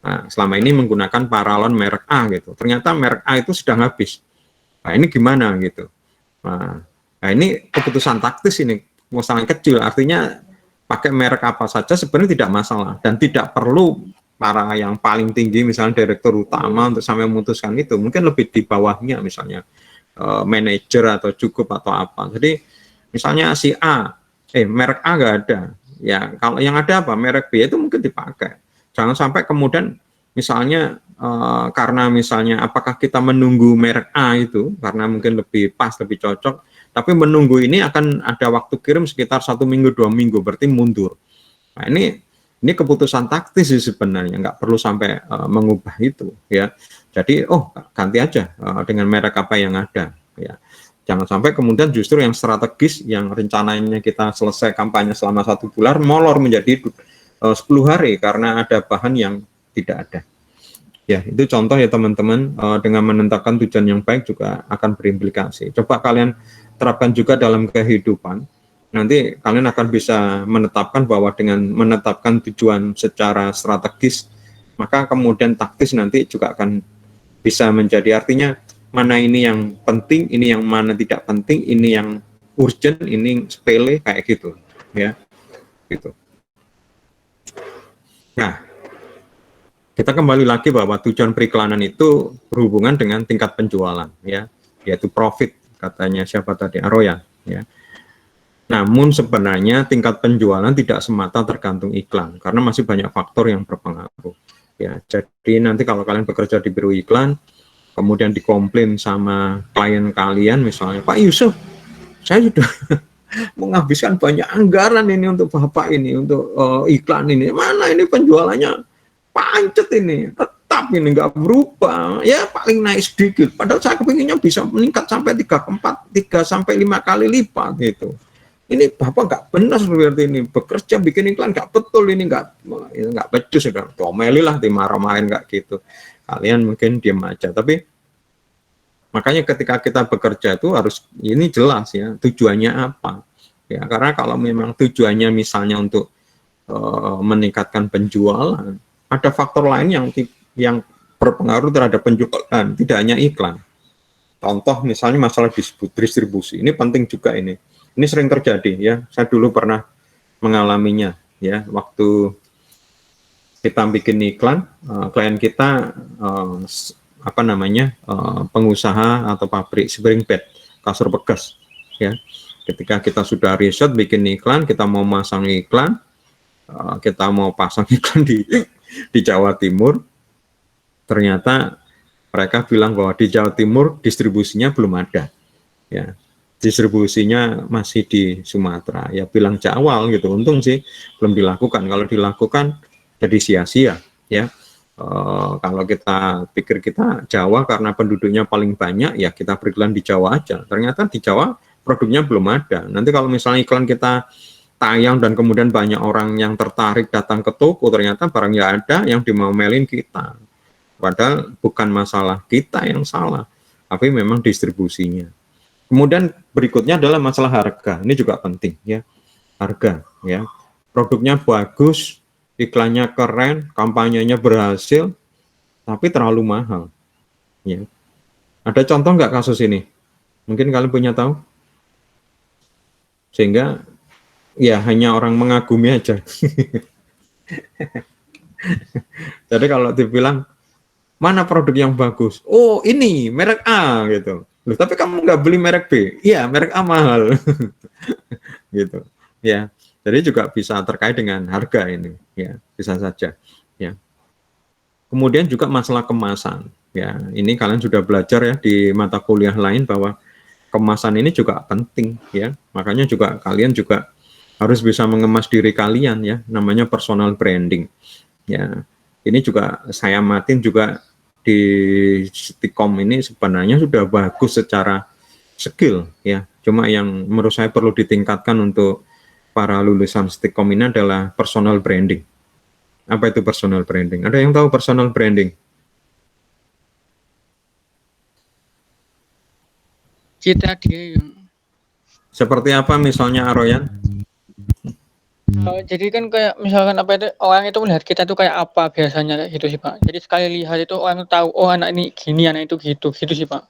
Nah, selama ini menggunakan paralon merek A gitu. Ternyata merek A itu sudah habis. Nah, ini gimana gitu. Nah, ini keputusan taktis ini, masalah kecil, artinya pakai merek apa saja sebenarnya tidak masalah dan tidak perlu para yang paling tinggi misalnya direktur utama untuk sampai memutuskan itu, mungkin lebih di bawahnya misalnya manajer atau cukup atau apa. Jadi misalnya si A, merek A nggak ada, ya kalau yang ada apa merek B itu mungkin dipakai. Jangan sampai kemudian misalnya karena misalnya apakah kita menunggu merek A itu karena mungkin lebih pas, lebih cocok, tapi menunggu ini akan ada waktu kirim sekitar 1 minggu 2 minggu, berarti mundur. Nah ini keputusan taktis sih sebenarnya, nggak perlu sampai mengubah itu ya. Jadi ganti aja dengan merek apa yang ada ya. Jangan sampai kemudian justru yang strategis yang rencananya kita selesai kampanye selama 1 bulan molor menjadi 10 hari karena ada bahan yang tidak ada. Ya, itu contoh ya teman-teman, dengan menentukan tujuan yang baik juga akan berimplikasi. Coba kalian terapkan juga dalam kehidupan. Nanti kalian akan bisa menetapkan bahwa dengan menetapkan tujuan secara strategis, maka kemudian taktis nanti juga akan bisa menjadi, artinya mana ini yang penting, ini yang mana tidak penting, ini yang urgent, ini sepele, kayak gitu ya gitu. Nah, kita kembali lagi bahwa tujuan periklanan itu berhubungan dengan tingkat penjualan ya, yaitu profit, katanya siapa tadi, Aroya ya. Namun sebenarnya tingkat penjualan tidak semata tergantung iklan, karena masih banyak faktor yang berpengaruh. Ya, jadi nanti kalau kalian bekerja di biro iklan, kemudian dikomplain sama klien kalian, misalnya, Pak Yusuf, saya sudah menghabiskan banyak anggaran ini untuk Bapak ini, untuk iklan ini, mana ini penjualannya pancet ini, tetap ini nggak berubah, ya paling naik sedikit, padahal saya kepinginnya bisa meningkat sampai 3 sampai 5 kali lipat gitu. ini Bapak nggak benar seperti ini, bekerja bikin iklan nggak betul, ini nggak becus, ya, domelilah, dimarah-marahin nggak gitu. Kalian mungkin diam aja, tapi makanya ketika kita bekerja itu harus ini jelas ya tujuannya apa. Ya, karena kalau memang tujuannya misalnya untuk meningkatkan penjualan, ada faktor lain yang berpengaruh terhadap penjualan, tidak hanya iklan. Contoh misalnya masalah distribusi, ini penting juga ini. Ini sering terjadi ya. Saya dulu pernah mengalaminya ya. Waktu kita bikin iklan, klien kita pengusaha atau pabrik spring bed, kasur bekas ya. Ketika kita sudah riset bikin iklan, kita mau masang iklan, kita mau pasang iklan di Jawa Timur, ternyata mereka bilang bahwa di Jawa Timur distribusinya belum ada, ya distribusinya masih di Sumatera. Ya bilang awal gitu, untung sih belum dilakukan. Kalau dilakukan jadi sia-sia, ya. Kalau kita pikir kita Jawa karena penduduknya paling banyak, ya kita beriklan di Jawa aja. Ternyata di Jawa produknya belum ada. Nanti kalau misalnya iklan kita tayang dan kemudian banyak orang yang tertarik datang ke toko, ternyata barangnya ada, yang dimomelin kita. Padahal bukan masalah kita yang salah, tapi memang distribusinya. Kemudian berikutnya adalah masalah harga. Ini juga penting ya. Harga ya. Produknya bagus, iklannya keren, kampanyenya berhasil, tapi terlalu mahal. Ya. Ada contoh nggak kasus ini? Mungkin kalian punya tahu? Sehingga ya hanya orang mengagumi aja. Jadi kalau dibilang mana produk yang bagus? Oh ini merek A gitu. Loh, tapi kamu nggak beli merek B? Iya merek A mahal. Gitu. Ya. Jadi juga bisa terkait dengan harga ini. Ya bisa saja. Ya. Kemudian juga masalah kemasan. Ya ini kalian sudah belajar ya di mata kuliah lain bahwa kemasan ini juga penting. Ya makanya juga kalian juga harus bisa mengemas diri kalian ya. Namanya personal branding. Ya ini juga saya amatin juga di Stikom ini sebenarnya sudah bagus secara skill ya. Cuma yang menurut saya perlu ditingkatkan untuk para lulusan Stikom ini adalah personal branding. Apa itu personal branding? Ada yang tahu personal branding? Citra diri. Seperti apa misalnya Aroyan? Jadi kan kayak misalkan apa itu orang itu melihat kita tuh kayak apa biasanya kayak gitu sih Pak. Jadi sekali lihat itu orang tahu oh anak ini gini, anak itu gitu sih Pak.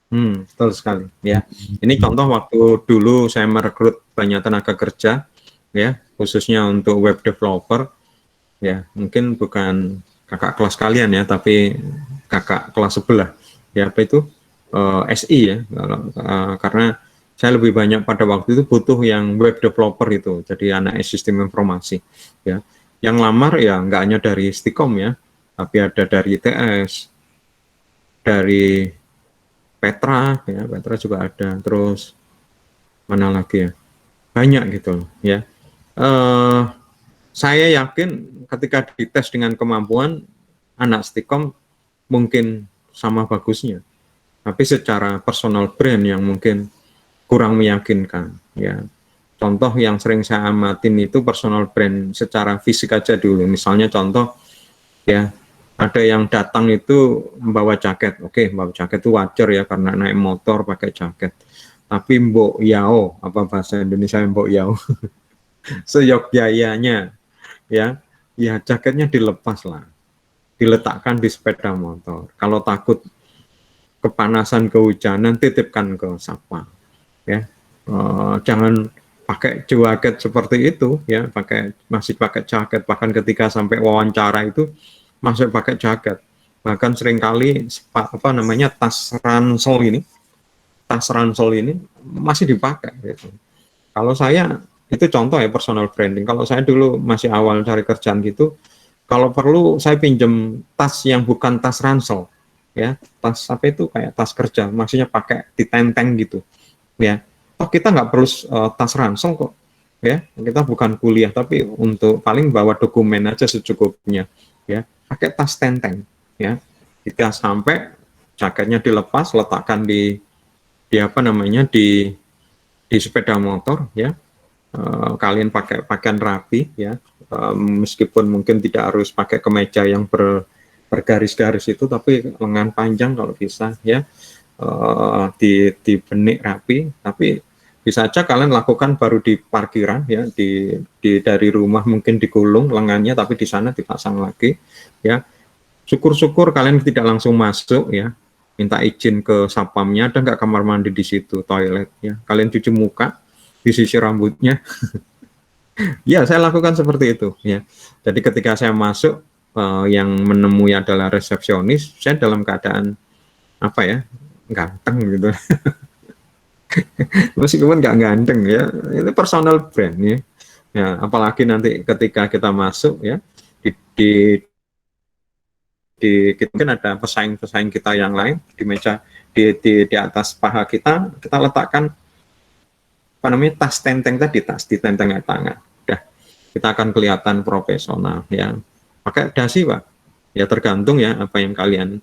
Betul sekali ya. Ini contoh waktu dulu saya merekrut banyak tenaga kerja ya, khususnya untuk web developer ya. Mungkin bukan kakak kelas kalian ya, tapi kakak kelas sebelah ya, apa itu SI ya. Karena saya lebih banyak pada waktu itu butuh yang web developer itu, jadi anak sistem informasi ya. Yang lamar ya nggak hanya dari Stikom ya, tapi ada dari ITS, dari Petra ya, Petra juga ada, terus mana lagi ya, banyak gitu ya. Saya yakin ketika dites dengan kemampuan anak Stikom mungkin sama bagusnya, tapi secara personal brand yang mungkin kurang meyakinkan ya. Contoh yang sering saya amatin itu personal brand secara fisik aja dulu. Misalnya contoh ya, ada yang datang itu membawa jaket. Oke, membawa jaket itu wajar ya karena naik motor pakai jaket. Tapi mbok yao, apa bahasa Indonesia mbok yao? Seyogyayanya ya, ya jaketnya dilepas lah. Diletakkan di sepeda motor. Kalau takut kepanasan, kehujanan, titipkan ke satpam. Ya, jangan pakai jaket seperti itu ya, masih pakai jaket, bahkan ketika sampai wawancara itu masih pakai jaket. Bahkan seringkali tas ransel ini masih dipakai gitu. Kalau saya itu contoh ya personal branding. Kalau saya dulu masih awal cari kerjaan gitu, kalau perlu saya pinjem tas yang bukan tas ransel ya, tas apa itu kayak tas kerja, maksudnya pakai ditenteng gitu ya. Oh kita nggak perlu tas ransel kok ya, kita bukan kuliah tapi untuk paling bawa dokumen aja secukupnya ya, pakai tas tenteng ya. Kita sampai jaketnya dilepas, letakkan di di sepeda motor ya, kalian pakai pakaian rapi ya, meskipun mungkin tidak harus pakai kemeja yang bergaris-garis itu, tapi lengan panjang kalau bisa ya, di benik rapi. Tapi bisa aja kalian lakukan baru di parkiran ya, dari rumah mungkin digulung lengannya, tapi di sana dipasang lagi ya. Syukur-syukur kalian tidak langsung masuk ya, minta izin ke satpamnya, ada nggak kamar mandi di situ, toilet ya, kalian cuci muka, disisir rambutnya. Ya, saya lakukan seperti itu ya. Jadi ketika saya masuk, yang menemui adalah resepsionis, saya dalam keadaan apa ya, ganteng gitu. Meskipun nggak ganteng ya, itu personal brand ya. Ya, apalagi nanti ketika kita masuk ya, mungkin ada pesaing-pesaing kita yang lain di meja, di atas paha kita letakkan apa namanya, tas tenteng tadi, tas di tenteng tangan. Udah, kita akan kelihatan profesional ya. Pakai dasi Pak, ya tergantung ya apa yang kalian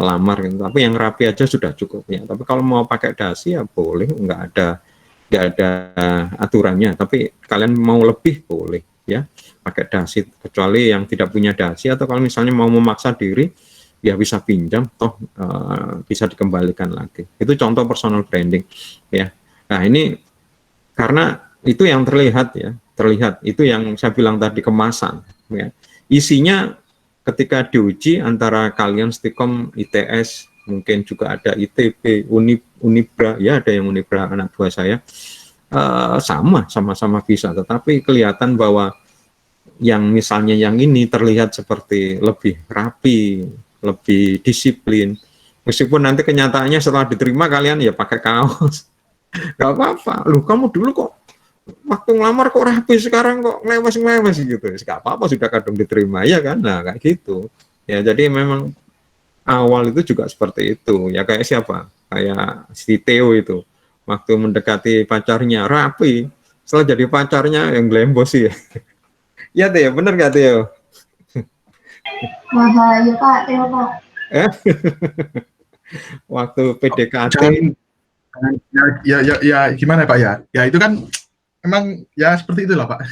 lamar gitu. Tapi yang rapi aja sudah cukup ya. Tapi kalau mau pakai dasi ya boleh, nggak ada aturannya. Tapi kalian mau lebih boleh ya pakai dasi, kecuali yang tidak punya dasi, atau kalau misalnya mau memaksa diri ya bisa pinjam, toh bisa dikembalikan lagi. Itu contoh personal branding ya. Nah ini karena itu yang terlihat ya, itu yang saya bilang tadi, kemasan ya. Isinya ketika diuji antara kalian Stikom, ITS, mungkin juga ada ITB, Unibra ya, ada yang Unibra anak buah saya, sama-sama bisa, tetapi kelihatan bahwa yang misalnya yang ini terlihat seperti lebih rapi, lebih disiplin, meskipun nanti kenyataannya setelah diterima kalian ya pakai kaos. Gak apa-apa, loh kamu dulu kok waktu ngelamar kok rapi, sekarang kok ngelewes gitu. Gak apa-apa, sudah kadung diterima ya kan. Nah kayak gitu ya. Jadi memang awal itu juga seperti itu ya, kayak siapa, kayak si Theo itu waktu mendekati pacarnya rapi, setelah jadi pacarnya yang glembos sih ya. Ya Theo, bener gak Theo? Wah, ya Pak, Theo Pak. Waktu PDKT ya gimana Pak ya? Ya itu kan emang ya seperti itulah Pak.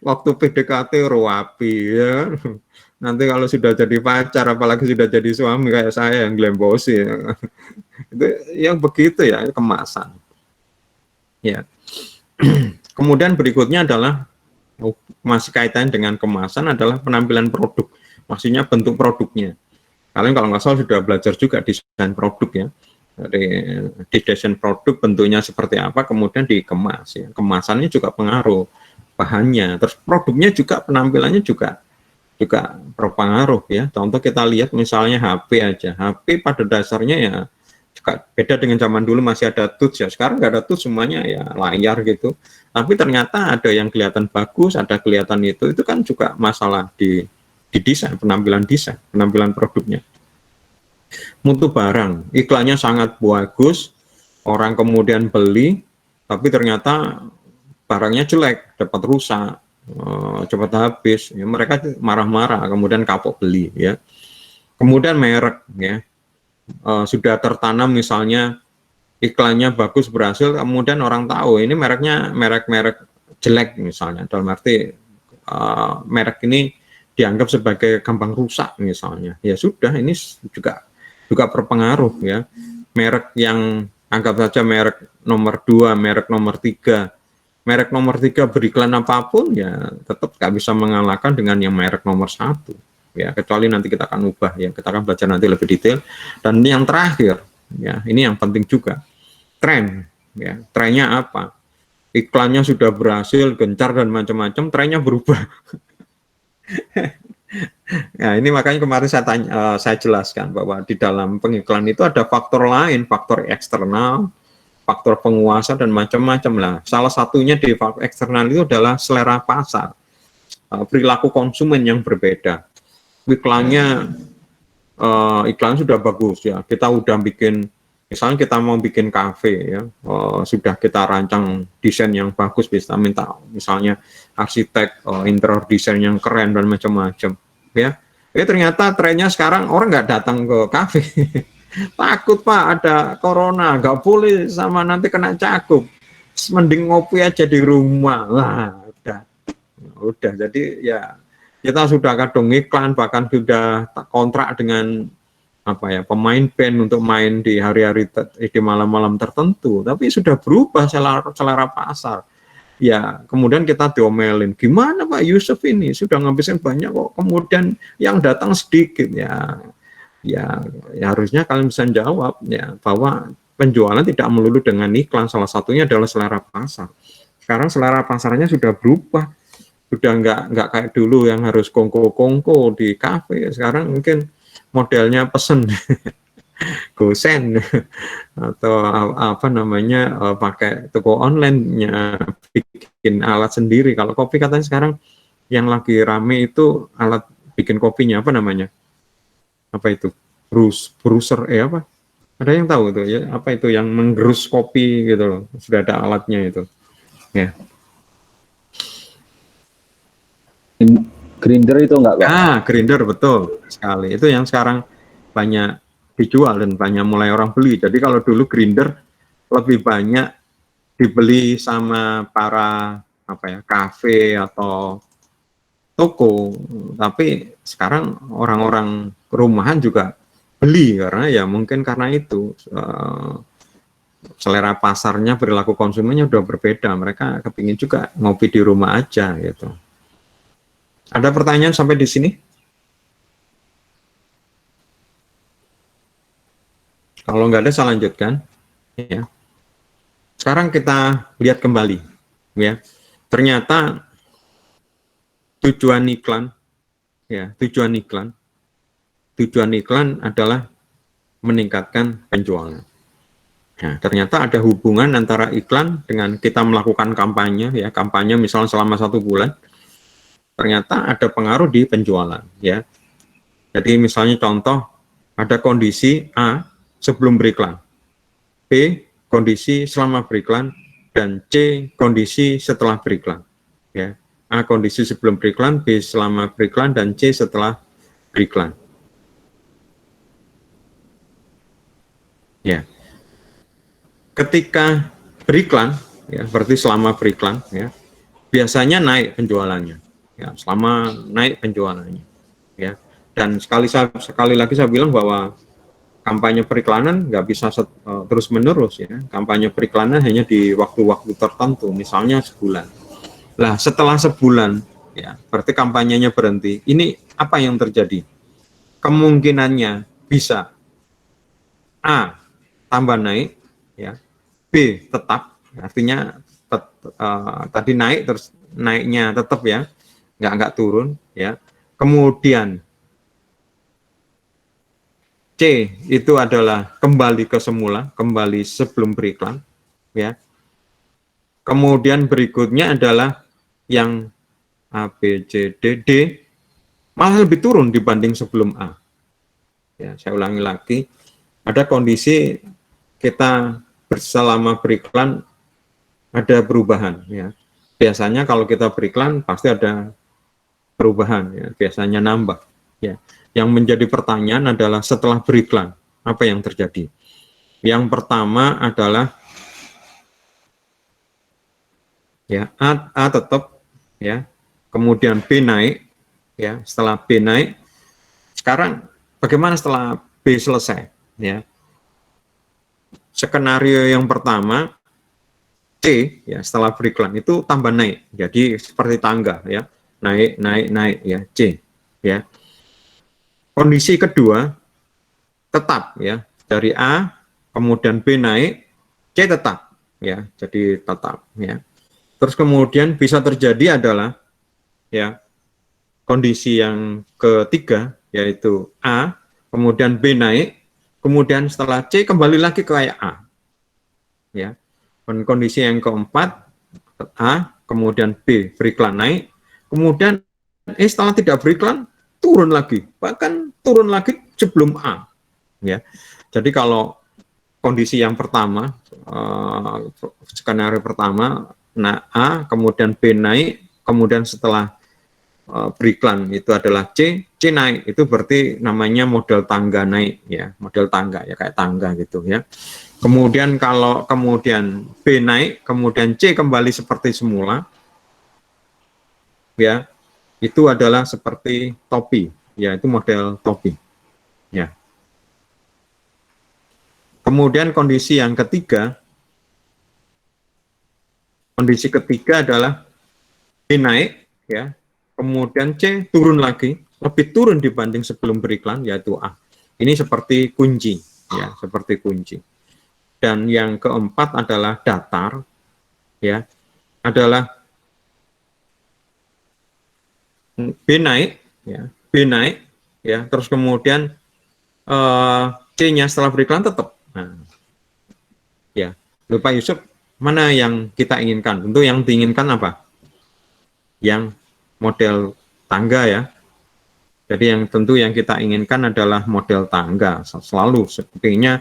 Waktu PDKT rapi ya. Nanti kalau sudah jadi pacar, apalagi sudah jadi suami kayak saya yang glembosi ya. Itu yang begitu ya, kemasan. Ya. Kemudian berikutnya adalah masih kaitan dengan kemasan adalah penampilan produk. Maksudnya bentuk produknya. Kalian kalau nggak salah sudah belajar juga desain produk ya. Di desain produk bentuknya seperti apa, kemudian dikemas ya. Kemasannya juga pengaruh, bahannya, terus produknya juga, penampilannya juga berpengaruh ya. Contoh kita lihat misalnya HP aja, HP pada dasarnya ya juga beda dengan zaman dulu masih ada touch ya, sekarang nggak ada touch, semuanya ya layar gitu. Tapi ternyata ada yang kelihatan bagus, ada kelihatan itu kan juga masalah di desain, penampilan produknya. Mutu barang, iklannya sangat bagus, orang kemudian beli, tapi ternyata barangnya jelek, dapat rusak, cepat habis, ya, mereka marah-marah, kemudian kapok beli ya. Kemudian merek ya, sudah tertanam misalnya iklannya bagus, berhasil, kemudian orang tahu ini mereknya merek jelek misalnya, dalam arti merek ini dianggap sebagai gampang rusak misalnya, ya sudah, ini juga berpengaruh ya. Merek yang anggap saja merek nomor 2, merek nomor 3 beriklan apapun ya tetap nggak bisa mengalahkan dengan yang merek nomor 1 ya, kecuali nanti kita akan ubah ya, kita akan belajar nanti lebih detail. Dan yang terakhir ya, ini yang penting juga, tren ya. Trennya apa? Iklannya sudah berhasil, gencar dan macam-macam, trennya berubah. Nah ini makanya kemarin saya jelaskan bahwa di dalam pengiklan itu ada faktor lain, faktor eksternal, faktor penguasa dan macam-macam lah. Salah satunya di faktor eksternal itu adalah selera pasar, perilaku konsumen yang berbeda. Iklannya sudah bagus ya, kita udah bikin, misalnya kita mau bikin kafe ya, sudah kita rancang desain yang bagus, bisa minta misalnya arsitek interior desain yang keren dan macam-macam ya. Ternyata trennya sekarang orang nggak datang ke kafe, Takut Pak ada corona, nggak boleh sama nanti kena cakup. Mending ngopi aja di rumah. Lah, udah. Jadi ya kita sudah kadung iklan, bahkan sudah kontrak dengan apa ya pemain band untuk main di hari-hari di malam-malam tertentu. Tapi sudah berubah selera pasar. Ya kemudian kita diomelin, gimana Pak Yusuf ini sudah ngabisin banyak kok, kemudian yang datang sedikit. Ya harusnya kalian bisa jawab ya bahwa penjualan tidak melulu dengan iklan, salah satunya adalah selera pasar. Sekarang selera pasarnya sudah berubah, sudah nggak kayak dulu yang harus kongko-kongko di kafe. Sekarang mungkin modelnya pesen gosen atau apa namanya pakai toko online-nya, bikin alat sendiri. Kalau kopi katanya sekarang yang lagi rame itu alat bikin kopinya apa namanya? Apa itu? Bruiser apa? Ada yang tahu tuh ya? Apa itu yang menggerus kopi gitu loh? Sudah ada alatnya itu. Ya. Grinder itu enggak Pak? Grinder betul sekali. Itu yang sekarang banyak dijual dan banyak mulai orang beli. Jadi kalau dulu grinder lebih banyak dibeli sama para apa ya kafe atau toko, tapi sekarang orang-orang rumahan juga beli karena ya mungkin karena itu selera pasarnya, perilaku konsumennya udah berbeda. Mereka kepingin juga ngopi di rumah aja gitu. Ada pertanyaan sampai di sini? Kalau nggak ada, saya lanjutkan. Ya. Sekarang kita lihat kembali, ya. Ternyata tujuan iklan adalah meningkatkan penjualan. Nah, ternyata ada hubungan antara iklan dengan kita melakukan kampanye, ya. Kampanye misalnya selama 1 bulan, ternyata ada pengaruh di penjualan, ya. Jadi misalnya contoh, ada kondisi A sebelum beriklan, B kondisi selama beriklan, dan C kondisi setelah beriklan. Ya, A kondisi sebelum beriklan, B selama beriklan, dan C setelah beriklan. Ya, ketika beriklan, ya berarti selama beriklan, ya biasanya naik penjualannya. Ya, selama naik penjualannya. Ya, dan sekali lagi saya bilang bahwa kampanye periklanan nggak bisa terus menerus ya. Kampanye periklanan hanya di waktu-waktu tertentu, misalnya sebulan. Lah setelah sebulan ya berarti kampanyenya berhenti. Ini apa yang terjadi? Kemungkinannya bisa A tambah naik ya, B tetap, artinya tadi naik terus naiknya tetap ya, nggak turun ya. Kemudian C itu adalah kembali ke semula, kembali sebelum beriklan, ya. Kemudian berikutnya adalah yang A, B, C, D, D malah lebih turun dibanding sebelum A. Ya, saya ulangi lagi, ada kondisi kita selama beriklan ada perubahan, ya. Biasanya kalau kita beriklan pasti ada perubahan, ya. Biasanya nambah, ya. Yang menjadi pertanyaan adalah setelah beriklan, apa yang terjadi? Yang pertama adalah ya A tetap ya, kemudian B naik ya, setelah B naik, sekarang bagaimana setelah B selesai ya? Skenario yang pertama C ya, setelah beriklan itu tambah naik, jadi seperti tangga ya, naik ya, C ya. Kondisi kedua tetap ya, dari A kemudian B naik, C tetap ya, jadi tetap ya. Terus kemudian bisa terjadi adalah ya kondisi yang ketiga yaitu A kemudian B naik, kemudian setelah C kembali lagi ke kayak A ya. Dan kondisi yang keempat A kemudian B beriklan naik, kemudian setelah tidak beriklan turun lagi, bahkan turun lagi sebelum A ya. Jadi kalau kondisi yang pertama, skenario pertama, nah A kemudian B naik, kemudian setelah beriklan itu adalah C C naik, itu berarti namanya model tangga naik ya, model tangga ya, kayak tangga gitu ya. Kemudian kalau kemudian B naik, kemudian C kembali seperti semula, ya, itu adalah seperti topi, ya, itu model topi, ya. Kemudian kondisi ketiga adalah B naik, ya, kemudian C turun lagi, lebih turun dibanding sebelum beriklan, yaitu A. Ini seperti kunci, ya, seperti kunci. Dan yang keempat adalah datar, ya, adalah B naik, ya, B naik, ya, terus kemudian C-nya setelah beriklan tetap. Nah, ya, Pak Yusuf, mana yang kita inginkan? Tentu yang diinginkan apa? Yang model tangga ya. Jadi yang tentu yang kita inginkan adalah model tangga. Selalu sepertinya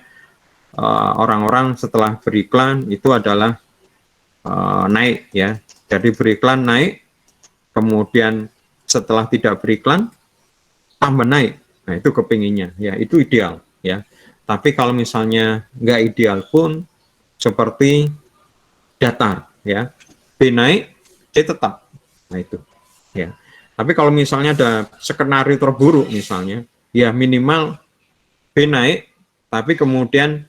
orang-orang setelah beriklan itu adalah naik ya. Jadi beriklan naik, kemudian setelah tidak beriklan tambah naik. Nah itu kepinginnya ya, itu ideal ya. Tapi kalau misalnya nggak ideal pun seperti datar ya, B naik, C tetap. Nah itu ya. Tapi kalau misalnya ada skenario terburuk misalnya, ya minimal B naik, tapi kemudian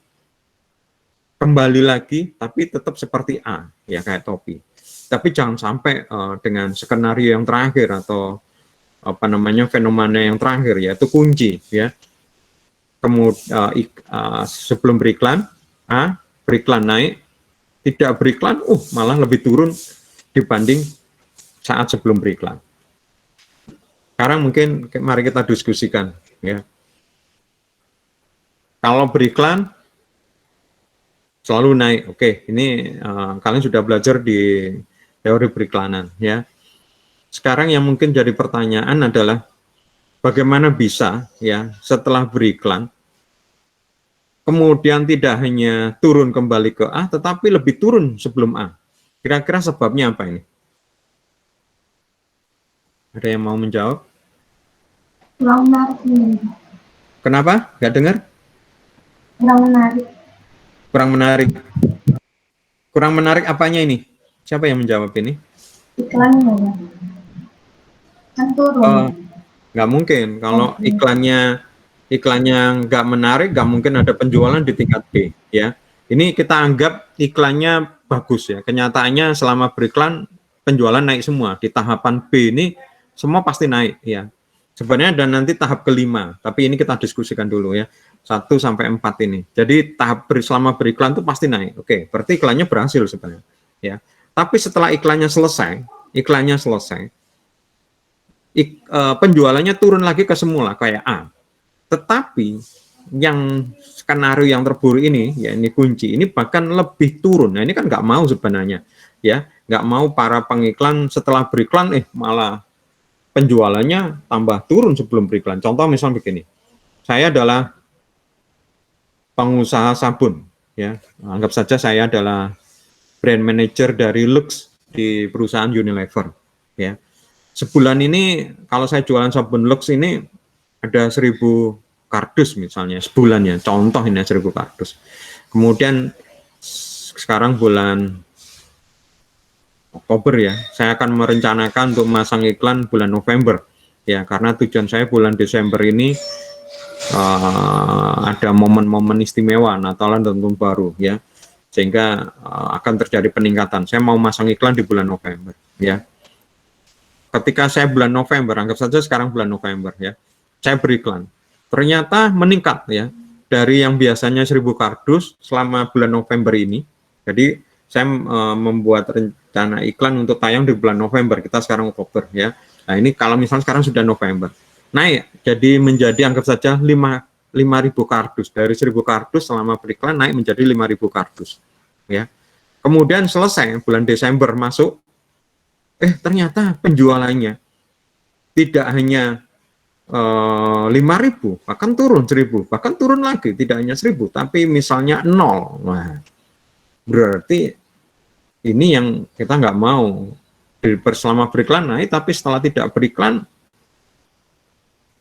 kembali lagi, tapi tetap seperti A, ya kayak topi. Tapi jangan sampai dengan skenario yang terakhir atau apa namanya fenomena yang terakhir, yaitu kunci, ya. Kemudian sebelum beriklan, A, beriklan naik, tidak beriklan, malah lebih turun dibanding saat sebelum beriklan. Sekarang mungkin mari kita diskusikan, ya. Kalau beriklan selalu naik, oke. Ini kalian sudah belajar di teori periklanan, ya. Sekarang yang mungkin jadi pertanyaan adalah bagaimana bisa, ya, setelah beriklan, kemudian tidak hanya turun kembali ke A, tetapi lebih turun sebelum A. Kira-kira sebabnya apa ini? Ada yang mau menjawab? Kurang menarik. Kenapa? Nggak dengar? Kurang menarik. Kurang menarik. Kurang menarik apanya ini? Siapa yang menjawab ini? Iklannya ya. Kan turun. Nggak mungkin. Kalau iklannya nggak menarik, nggak mungkin ada penjualan di tingkat B. Ya, ini kita anggap iklannya bagus ya. Kenyataannya selama beriklan penjualan naik semua. Di tahapan B ini semua pasti naik ya. Sebenarnya ada nanti tahap kelima, tapi ini kita diskusikan dulu ya. 1 sampai 4 ini. Jadi tahap selama beriklan itu pasti naik. Oke, berarti iklannya berhasil sebenarnya. Ya. Tapi setelah iklannya selesai, penjualannya turun lagi ke semula kayak A. Tetapi yang skenario yang terburuk ini, ya ini kunci, ini bahkan lebih turun. Nah ini kan nggak mau sebenarnya, ya nggak mau para pengiklan setelah beriklan, malah penjualannya tambah turun sebelum beriklan. Contoh misalnya begini, saya adalah pengusaha sabun, ya anggap saja saya adalah brand manager dari Lux di perusahaan Unilever, ya. Sebulan ini kalau saya jualan sabun Lux ini ada 1000 kardus misalnya sebulan ya, contoh ini 1000 kardus. Kemudian sekarang bulan Oktober ya, saya akan merencanakan untuk memasang iklan bulan November ya, karena tujuan saya bulan Desember ini ada momen-momen istimewa Natalan dan Tahun Baru ya, sehingga akan terjadi peningkatan. Saya mau masang iklan di bulan November ya. Ketika saya bulan November, anggap saja sekarang bulan November ya, saya beriklan, ternyata meningkat ya, dari yang biasanya 1000 kardus selama bulan November ini. Jadi saya membuat rencana iklan untuk tayang di bulan November, kita sekarang Oktober ya. Nah ini kalau misalnya sekarang sudah November, naik jadi menjadi anggap saja 5.000 kardus, dari 1000 kardus selama beriklan naik menjadi 5.000 kardus ya. Kemudian selesai bulan Desember masuk, ternyata penjualannya tidak hanya 5.000, bahkan turun 1.000, bahkan turun lagi, tidak hanya 1.000, tapi misalnya 0. Nah, berarti ini yang kita nggak mau. Selama beriklan naik, tapi setelah tidak beriklan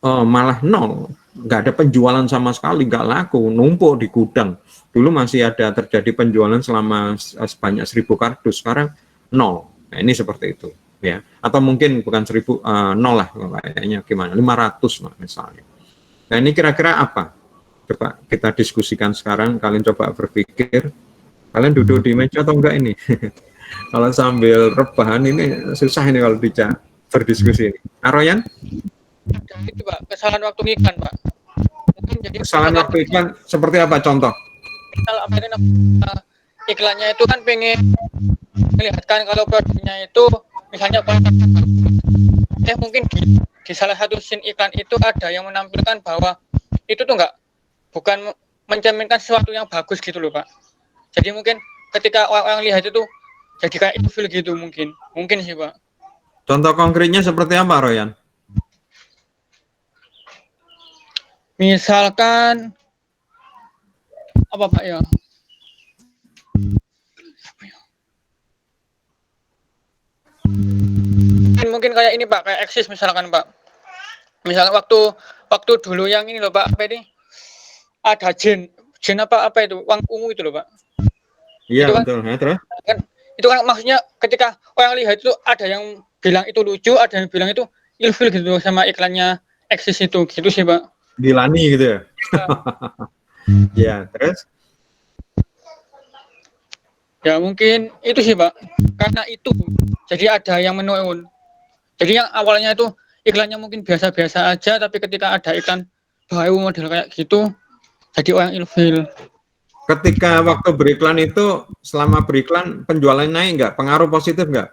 malah nol, nggak ada penjualan sama sekali, nggak laku, numpuk di gudang. Dulu masih ada terjadi penjualan selama sebanyak 1.000 kardus, sekarang nol. Nah, ini seperti itu, ya. Atau mungkin bukan 1.000, nol lah kayaknya, gimana? 500 misalnya. Nah, ini kira-kira apa? Coba kita diskusikan sekarang. Kalian coba berpikir. Kalian duduk di meja atau enggak ini? Kalau sambil rebahan ini susah ini kalau berdiskusi ini. Aroyan? Ada itu Pak, kesalahan waktu iklan Pak. Mungkin jadi Kesalahan waktu iklan seperti apa contoh? misal apa ini iklannya itu kan pengen melihatkan kalau produknya itu misalnya mungkin di salah satu scene iklan itu ada yang menampilkan bahwa itu tuh bukan mencerminkan sesuatu yang bagus gitu loh Pak. Jadi mungkin ketika orang lihat itu jadi kayak ilfil gitu mungkin sih Pak. Contoh konkretnya seperti apa, Royan? Misalkan apa Pak ya? Mungkin kayak ini Pak, kayak eksis misalkan Pak. Misalkan waktu dulu yang ini loh Pak, apa ini? Ada jin apa itu? Uang ungu itu loh Pak. Iya Itu kan- betul. Ya, terus? Itu kan maksudnya ketika orang lihat itu ada yang bilang itu lucu, ada yang bilang itu ilfil gitu sama iklannya eksis itu gitu sih Pak. Dilani gitu ya? Ya, terus? Ya mungkin itu sih Pak, karena itu jadi ada yang menurun. Jadi yang awalnya itu iklannya mungkin biasa-biasa aja, tapi ketika ada iklan baru model kayak gitu, jadi orang ilfil. Ketika waktu beriklan itu, selama beriklan penjualan naik nggak? Pengaruh positif nggak?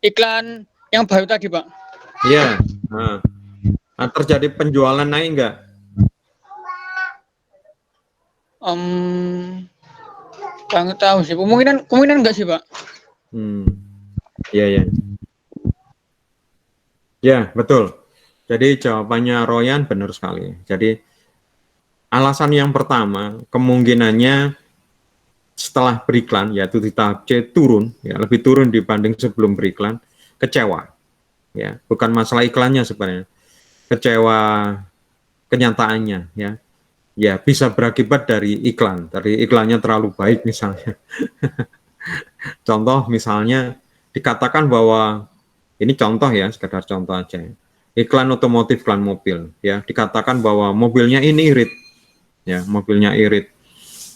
Iklan yang baru tadi Pak, Iya. Nah, terjadi penjualan naik nggak? nggak tahu sih, kemungkinan nggak sih Pak. Iya, ya. Ya, betul. Jadi jawabannya Royan benar sekali. Jadi alasan yang pertama, kemungkinannya setelah beriklan, yaitu di tahap C turun, ya lebih turun dibanding sebelum beriklan, kecewa. Ya, bukan masalah iklannya sebenarnya. Kecewa kenyataannya, ya. Ya, bisa berakibat dari iklannya terlalu baik misalnya. Contoh misalnya dikatakan bahwa ini contoh ya, sekedar contoh aja. Iklan otomotif, iklan mobil, ya dikatakan bahwa mobilnya ini irit, ya mobilnya irit.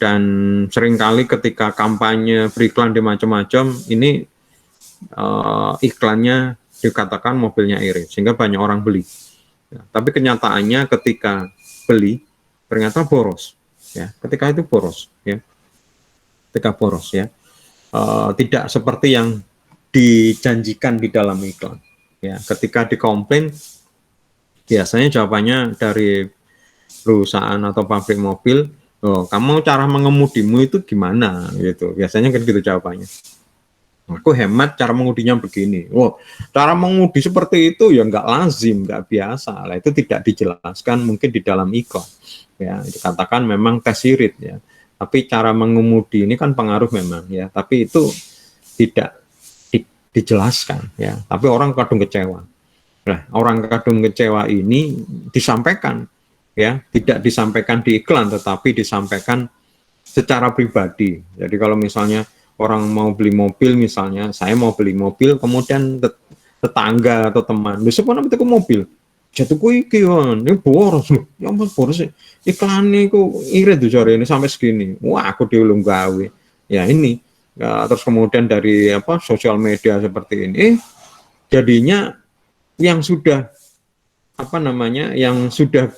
Dan seringkali ketika kampanye beriklan di macam-macam, ini iklannya dikatakan mobilnya irit, sehingga banyak orang beli. Ya, tapi kenyataannya ketika beli ternyata boros, ya. Ketika itu boros, ya. Ketika boros, ya. Tidak seperti yang dijanjikan di dalam iklan. Ya, ketika dikomplain, biasanya jawabannya dari perusahaan atau pabrik mobil, kamu cara mengemudimu itu gimana gitu. Biasanya kan gitu jawabannya. Aku hemat cara mengudinya begini. Cara mengudi seperti itu ya nggak lazim, nggak biasa. Lah itu tidak dijelaskan mungkin di dalam iklan. Ya, dikatakan memang tes irit ya. Tapi cara mengemudi ini kan pengaruh memang ya. Tapi itu tidak dijelaskan ya. Tapi orang kadung kecewa. Nah, orang kadung kecewa ini disampaikan ya, tidak disampaikan di iklan tetapi disampaikan secara pribadi. Jadi kalau misalnya orang mau beli mobil misalnya, saya mau beli mobil, kemudian tetangga atau teman, lu siapa namanya itu mobil, jatuh iki ini boros, ya ampun boros, iklannya itu irit tuh jari ini sampai segini, wah aku diulung gawe, ya ini, ya, terus kemudian dari sosial media seperti ini, jadinya yang sudah yang sudah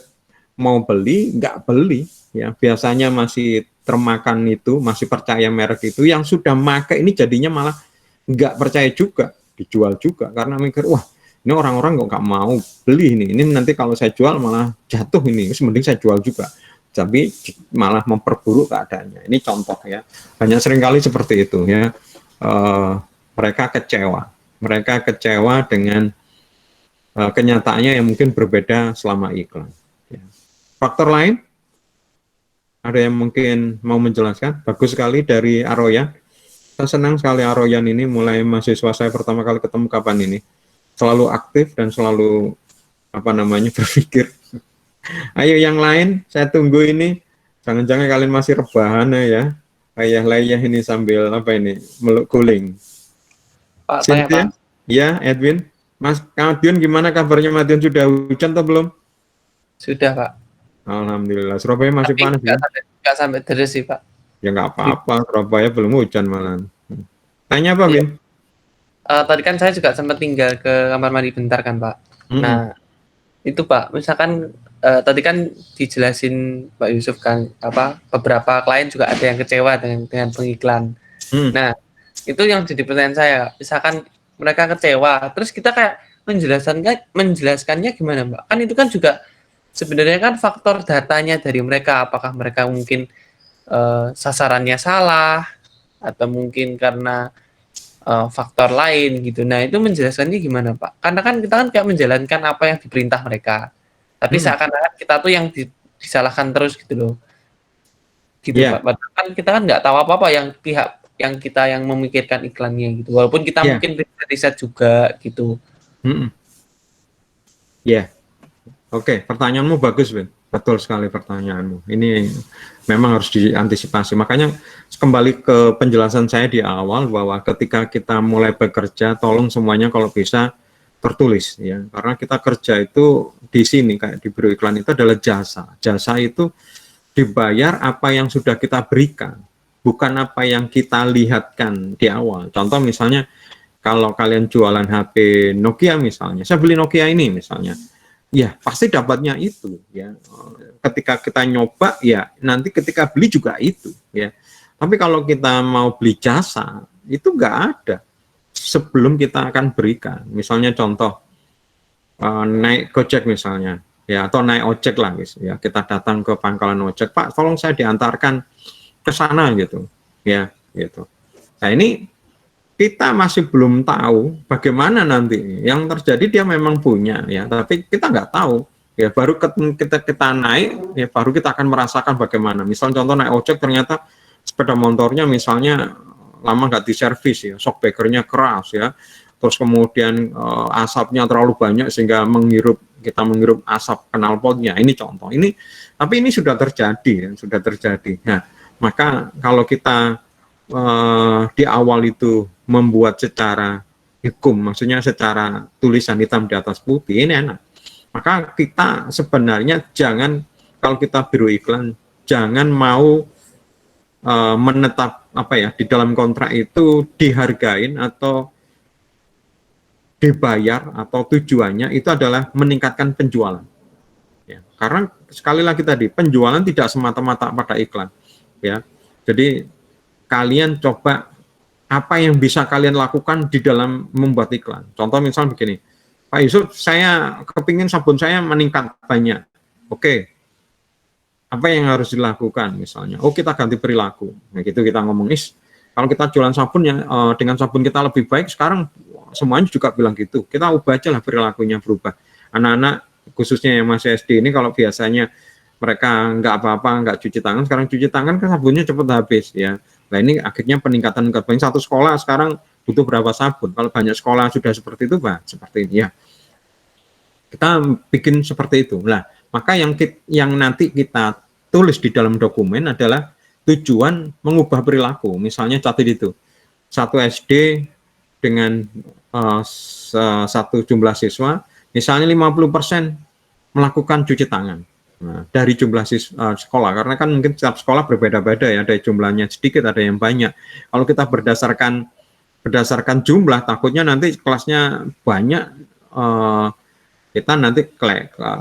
mau beli nggak beli, ya biasanya masih termakan itu, masih percaya merek itu, yang sudah pakai ini jadinya malah nggak percaya juga, dijual juga, karena mikir, wah ini orang-orang nggak mau beli ini nanti kalau saya jual malah jatuh ini, mending saya jual juga, tapi malah memperburuk keadaannya. Ini contoh ya, banyak seringkali seperti itu ya, mereka kecewa dengan kenyataannya yang mungkin berbeda selama iklan. Ya. Faktor lain? Ada yang mungkin mau menjelaskan? Bagus sekali dari Aroyan. Saya senang sekali Aroyan ini, mulai mahasiswa saya pertama kali ketemu kapan ini? selalu aktif dan selalu berpikir. Ayo yang lain, saya tunggu ini. Jangan-jangan kalian masih rebahan ya. Layah-layah ini sambil meluk guling. Pak, tanya Cynthia? Pak. Ya, Edwin. Mas Madiun gimana kabarnya? Madiun sudah hujan atau belum? Sudah Pak. Alhamdulillah. Surabaya masih Tapi panas ya? nggak sampai deres sih Pak. Ya nggak apa-apa, Surabaya belum hujan malah. Tanya apa, Win? Tadi kan saya juga sempat tinggal ke kamar mandi bentar kan Pak. Nah, itu Pak, misalkan tadi kan dijelasin Pak Yusuf kan, beberapa klien juga ada yang kecewa dengan pengiklan. Nah, itu yang jadi pertanyaan saya. Misalkan mereka kecewa, terus kita kayak menjelaskannya gimana Mbak? Kan itu kan juga sebenarnya kan faktor datanya dari mereka, apakah mereka mungkin sasarannya salah atau mungkin karena faktor lain gitu. Nah, itu menjelaskannya gimana Pak? Karena kan kita kan kayak menjalankan apa yang diperintah mereka, tapi seakan-akan kita tuh yang disalahkan terus gitu loh. Gitu Pak. Padahal kan kita kan nggak tahu apa-apa yang pihak yang kita yang memikirkan iklannya gitu. Walaupun kita mungkin riset juga gitu. Oke, pertanyaanmu bagus, Ben. Betul sekali pertanyaanmu. Ini memang harus diantisipasi. Makanya kembali ke penjelasan saya di awal bahwa ketika kita mulai bekerja, tolong semuanya kalau bisa tertulis ya. Karena kita kerja itu di sini kayak di biro iklan itu adalah jasa. Jasa itu dibayar apa yang sudah kita berikan, bukan apa yang kita lihatkan di awal. Contoh misalnya kalau kalian jualan HP Nokia misalnya, saya beli Nokia ini misalnya, ya pasti dapatnya itu ya. Ketika kita nyoba ya nanti ketika beli juga itu ya. Tapi kalau kita mau beli jasa itu nggak ada sebelum kita akan berikan. Misalnya contoh naik Gojek misalnya ya, atau naik ojek lah ya, kita datang ke pangkalan ojek, Pak tolong saya diantarkan ke sana gitu ya gitu. Nah ini kita masih belum tahu bagaimana nanti yang terjadi. Dia memang punya ya, tapi kita nggak tahu ya. Baru kita naik ya, baru kita akan merasakan bagaimana. Misal contoh naik ojek, ternyata sepeda motornya misalnya lama nggak diservis ya, shock breakernya keras ya, terus kemudian asapnya terlalu banyak sehingga kita menghirup asap knalpotnya. Ini contoh ini, tapi ini sudah terjadi ya, sudah terjadi. Nah maka kalau kita di awal itu membuat secara hukum, maksudnya secara tulisan hitam di atas putih, ini enak. Maka kita sebenarnya jangan, kalau kita biro iklan, jangan mau menetap di dalam kontrak itu dihargain atau dibayar atau tujuannya itu adalah meningkatkan penjualan. Ya, karena sekali lagi tadi penjualan tidak semata-mata pada iklan. Ya, jadi kalian coba apa yang bisa kalian lakukan di dalam membuat iklan. Contoh misalnya begini, Pak Yusuf, saya kepingin sabun saya meningkat banyak. Oke, apa yang harus dilakukan misalnya? Oh, kita ganti perilaku. Nah gitu kita ngomong, kalau kita jualan sabun ya dengan sabun kita lebih baik, sekarang semuanya juga bilang gitu. Kita ubah aja lah perilakunya, berubah. Anak-anak khususnya yang masih SD ini, kalau biasanya mereka nggak apa-apa, nggak cuci tangan, sekarang cuci tangan kan sabunnya cepat habis ya. Nah ini akhirnya peningkatan satu sekolah sekarang butuh berapa sabun. Kalau banyak sekolah sudah seperti itu, Pak, seperti ini ya. Kita bikin seperti itu. Nah, maka yang nanti kita tulis di dalam dokumen adalah tujuan mengubah perilaku. Misalnya catat itu, satu SD dengan satu jumlah siswa, misalnya 50% melakukan cuci tangan. Nah, dari jumlah sekolah, karena kan mungkin setiap sekolah berbeda-beda ya, ada jumlahnya sedikit, ada yang banyak. Kalau kita berdasarkan jumlah, takutnya nanti kelasnya banyak, kita nanti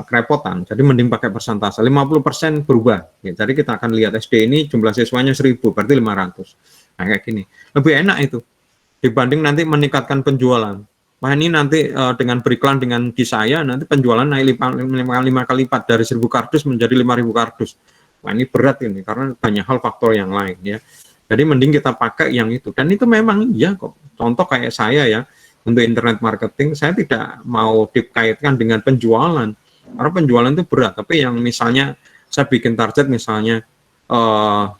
kerepotan. Jadi mending pakai persentase, 50% berubah. Ya, jadi kita akan lihat SD ini jumlah siswanya 1000, berarti 500. Nah kayak gini, lebih enak itu dibanding nanti meningkatkan penjualan. Wah ini nanti dengan beriklan dengan di saya nanti penjualan naik 5 kali lipat dari 1000 kardus menjadi 5000 kardus. Wah ini berat ini karena banyak hal faktor yang lain ya. Jadi mending kita pakai yang itu, dan itu memang iya kok. Contoh kayak saya ya, untuk internet marketing saya tidak mau dikaitkan dengan penjualan karena penjualan itu berat. Tapi yang misalnya saya bikin target misalnya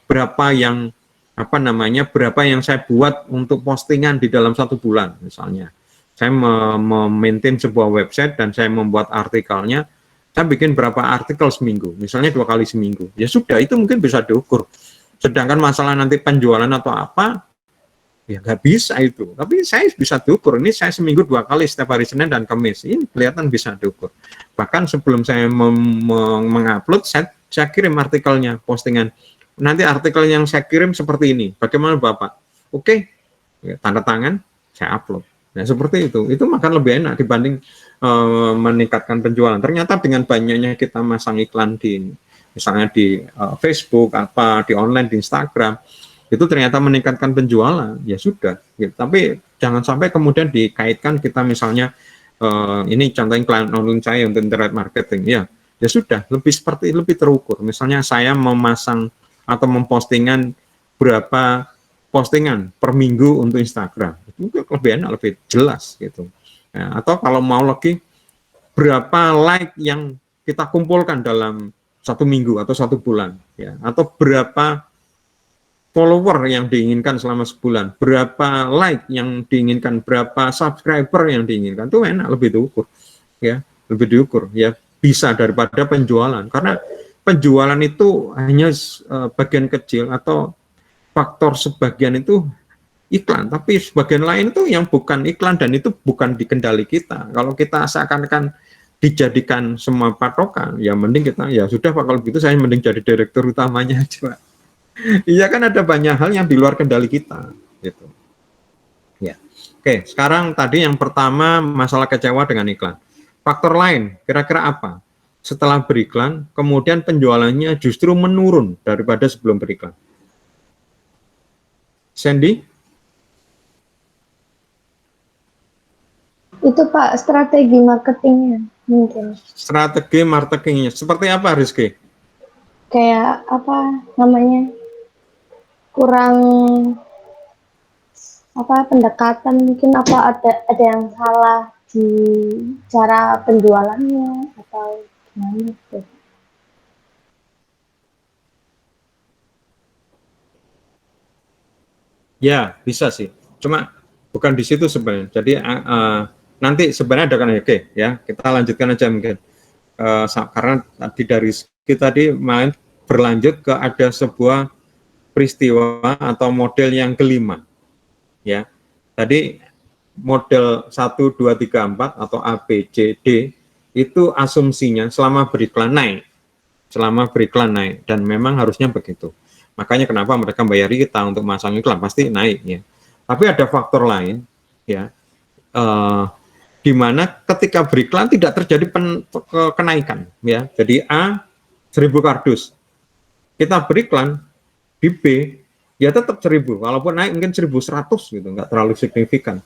berapa yang berapa yang saya buat untuk postingan di dalam 1 bulan misalnya. Saya memaintain sebuah website dan saya membuat artikelnya. Saya bikin berapa artikel seminggu, misalnya 2 kali seminggu. Ya sudah, itu mungkin bisa diukur. Sedangkan masalah nanti penjualan atau apa, ya nggak bisa itu. Tapi saya bisa diukur. Ini saya seminggu 2 kali setiap hari Senin dan Kamis. Ini kelihatan bisa diukur. Bahkan sebelum saya mengupload, saya kirim artikelnya, postingan. Nanti artikel yang saya kirim seperti ini. Bagaimana Bapak? Oke, ya, tanda tangan, saya upload. Nah, seperti itu makan lebih enak dibanding meningkatkan penjualan. Ternyata dengan banyaknya kita masang iklan di, misalnya di Facebook, di online, di Instagram, itu ternyata meningkatkan penjualan. Ya sudah. Gitu. Tapi jangan sampai kemudian dikaitkan kita misalnya, ini contoh klien online saya untuk internet marketing. Ya sudah, lebih terukur. Misalnya saya memasang atau mempostingan berapa postingan per minggu untuk Instagram, itu lebih enak, lebih jelas gitu. Ya, atau kalau mau lagi berapa like yang kita kumpulkan dalam 1 minggu atau 1 bulan, ya, atau berapa follower yang diinginkan selama sebulan, berapa like yang diinginkan, berapa subscriber yang diinginkan, itu enak, lebih diukur, ya, lebih diukur, ya, bisa daripada penjualan, karena penjualan itu hanya bagian kecil atau faktor sebagian itu iklan, tapi sebagian lain itu yang bukan iklan dan itu bukan di kendali kita. Kalau kita seakan-akan dijadikan semua patokan, ya mending kita, ya sudah Pak, kalau begitu saya mending jadi direktur utamanya aja. Iya kan ada banyak hal yang di luar kendali kita, gitu. Ya, oke. Sekarang tadi yang pertama masalah kecewa dengan iklan. Faktor lain, kira-kira apa? Setelah beriklan, kemudian penjualannya justru menurun daripada sebelum beriklan. Sandy? Itu Pak, strategi marketingnya mungkin. Strategi marketingnya seperti apa, Rizky? Kayak apa namanya? Kurang apa pendekatan mungkin, apa ada yang salah di cara penjualannya atau gimana gitu. Ya, bisa sih. Cuma bukan di situ sebenarnya. Jadi nanti sebenarnya ada kan, oke, ya kita lanjutkan aja mungkin. Karena tadi dari kita tadi main berlanjut ke ada sebuah peristiwa atau model yang kelima. Ya, tadi model 1, 2, 3, 4 atau A, B, C, D itu asumsinya selama beriklan naik. Selama beriklan naik, dan memang harusnya begitu. Makanya kenapa mereka bayar kita untuk masang iklan, pasti naik ya. Tapi ada faktor lain ya, di mana ketika beriklan tidak terjadi kenaikan ya. Jadi A 1000 kardus, kita beriklan di B ya tetap 1000, walaupun naik mungkin 1100 gitu, nggak terlalu signifikan.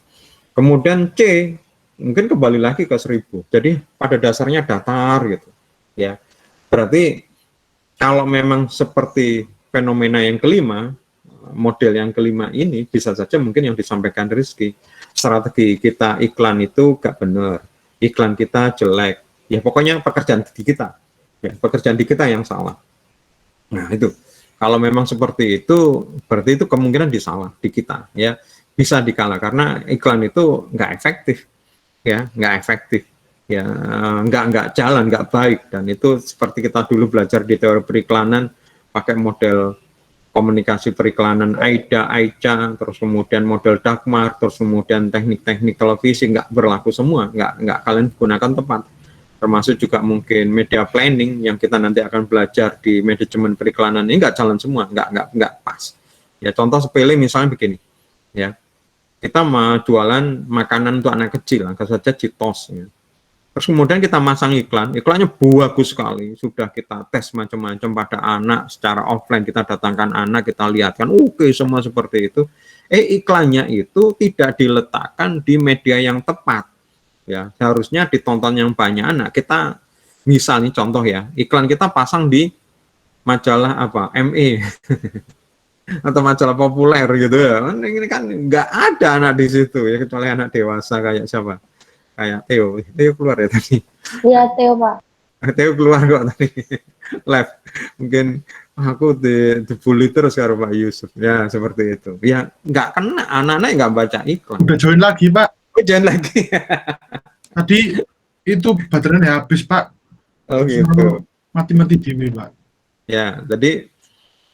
Kemudian C mungkin kembali lagi ke 1000, jadi pada dasarnya datar gitu ya. Berarti kalau memang seperti fenomena yang kelima, model yang kelima ini, bisa saja mungkin yang disampaikan Rizky, strategi kita iklan itu gak benar, iklan kita jelek, ya pokoknya pekerjaan di kita, ya pekerjaan di kita yang salah. Nah itu, kalau memang seperti itu, berarti itu kemungkinan disalah di kita, ya bisa dikalah karena iklan itu nggak efektif, ya nggak efektif, ya nggak jalan, nggak baik, dan itu seperti kita dulu belajar di teori periklanan. Pakai model komunikasi periklanan AIDA, AICA, terus kemudian model Dagmar, terus kemudian teknik-teknik televisi, nggak berlaku semua, nggak kalian gunakan tepat. Termasuk juga mungkin media planning yang kita nanti akan belajar di manajemen periklanan, ini nggak jalan semua, nggak pas. Ya contoh sepele misalnya begini, ya kita mau jualan makanan untuk anak kecil, anggap saja Cheetos, ya. Terus kemudian kita masang iklan, iklannya bagus sekali, sudah kita tes macam-macam pada anak, secara offline kita datangkan anak, kita lihatkan, oke semua seperti itu. Iklannya itu tidak diletakkan di media yang tepat, ya seharusnya ditonton yang banyak anak. Kita misalnya contoh ya, iklan kita pasang di majalah apa, ME, atau majalah populer gitu ya, ini kan nggak ada anak di situ ya, kecuali anak dewasa kayak siapa? Kayak Theo keluar ya tadi. Iya Theo Pak. Theo keluar kok tadi live. Mungkin aku dibully terus karo Pak Yusuf. Ya seperti itu. Ya nggak kena, anak-anak nggak baca iklan. Udah join lagi Pak. Hujan lagi. Tadi itu baterainya habis, Pak. Oh gitu. Mati-mati dini, Pak. Ya, jadi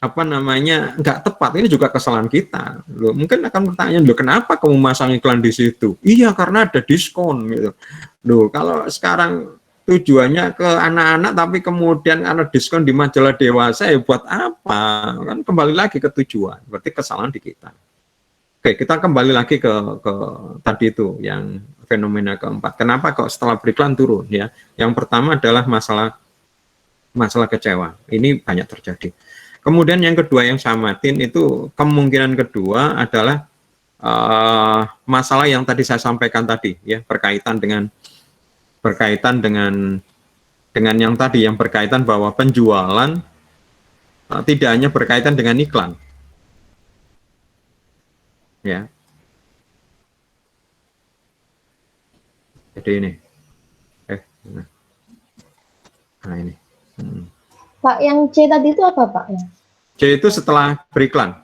apa namanya, nggak tepat. Ini juga kesalahan kita. Loh, mungkin akan pertanyaan, loh kenapa kamu masang iklan di situ? Iya, karena ada diskon gitu. Loh, kalau sekarang tujuannya ke anak-anak tapi kemudian karena diskon di majalah dewasa, ya buat apa? Kan kembali lagi ke tujuan. Berarti kesalahan di kita. Oke, kita kembali lagi ke tadi itu yang fenomena keempat. Kenapa kok setelah beriklan turun ya? Yang pertama adalah masalah kecewa. Ini banyak terjadi. Kemudian yang kedua yang saya amatin itu kemungkinan kedua adalah masalah yang tadi saya sampaikan tadi ya, berkaitan dengan yang tadi yang berkaitan bahwa penjualan tidak hanya berkaitan dengan iklan. Ya. Jadi ini. Nah ini. Pak, yang C tadi itu apa, Pak? C itu setelah beriklan.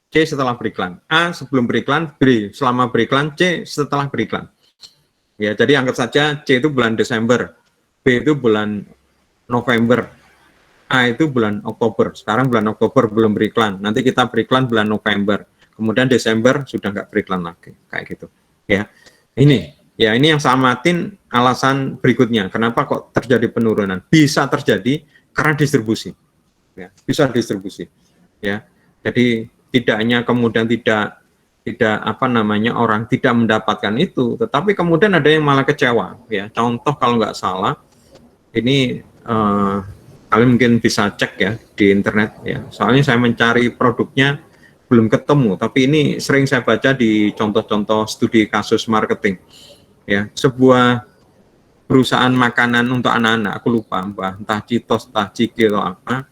C setelah beriklan. A sebelum beriklan, B selama beriklan, C setelah beriklan. Ya, jadi anggap saja C itu bulan Desember, B itu bulan November, A itu bulan Oktober. Sekarang bulan Oktober belum beriklan. Nanti kita beriklan bulan November. Kemudian Desember sudah nggak beriklan lagi, kayak gitu. Ya, ini yang saya amatin alasan berikutnya. Kenapa kok terjadi penurunan? Bisa terjadi karena distribusi. Ya, bisa distribusi. Ya, jadi tidak hanya kemudian tidak apa namanya orang tidak mendapatkan itu, tetapi kemudian ada yang malah kecewa. Ya, contoh kalau nggak salah, ini kalian mungkin bisa cek ya di internet. Ya, soalnya saya mencari produknya belum ketemu, tapi ini sering saya baca di contoh-contoh studi kasus marketing. Ya, sebuah perusahaan makanan untuk anak-anak, aku lupa, entah Citos, entah Ciki atau apa,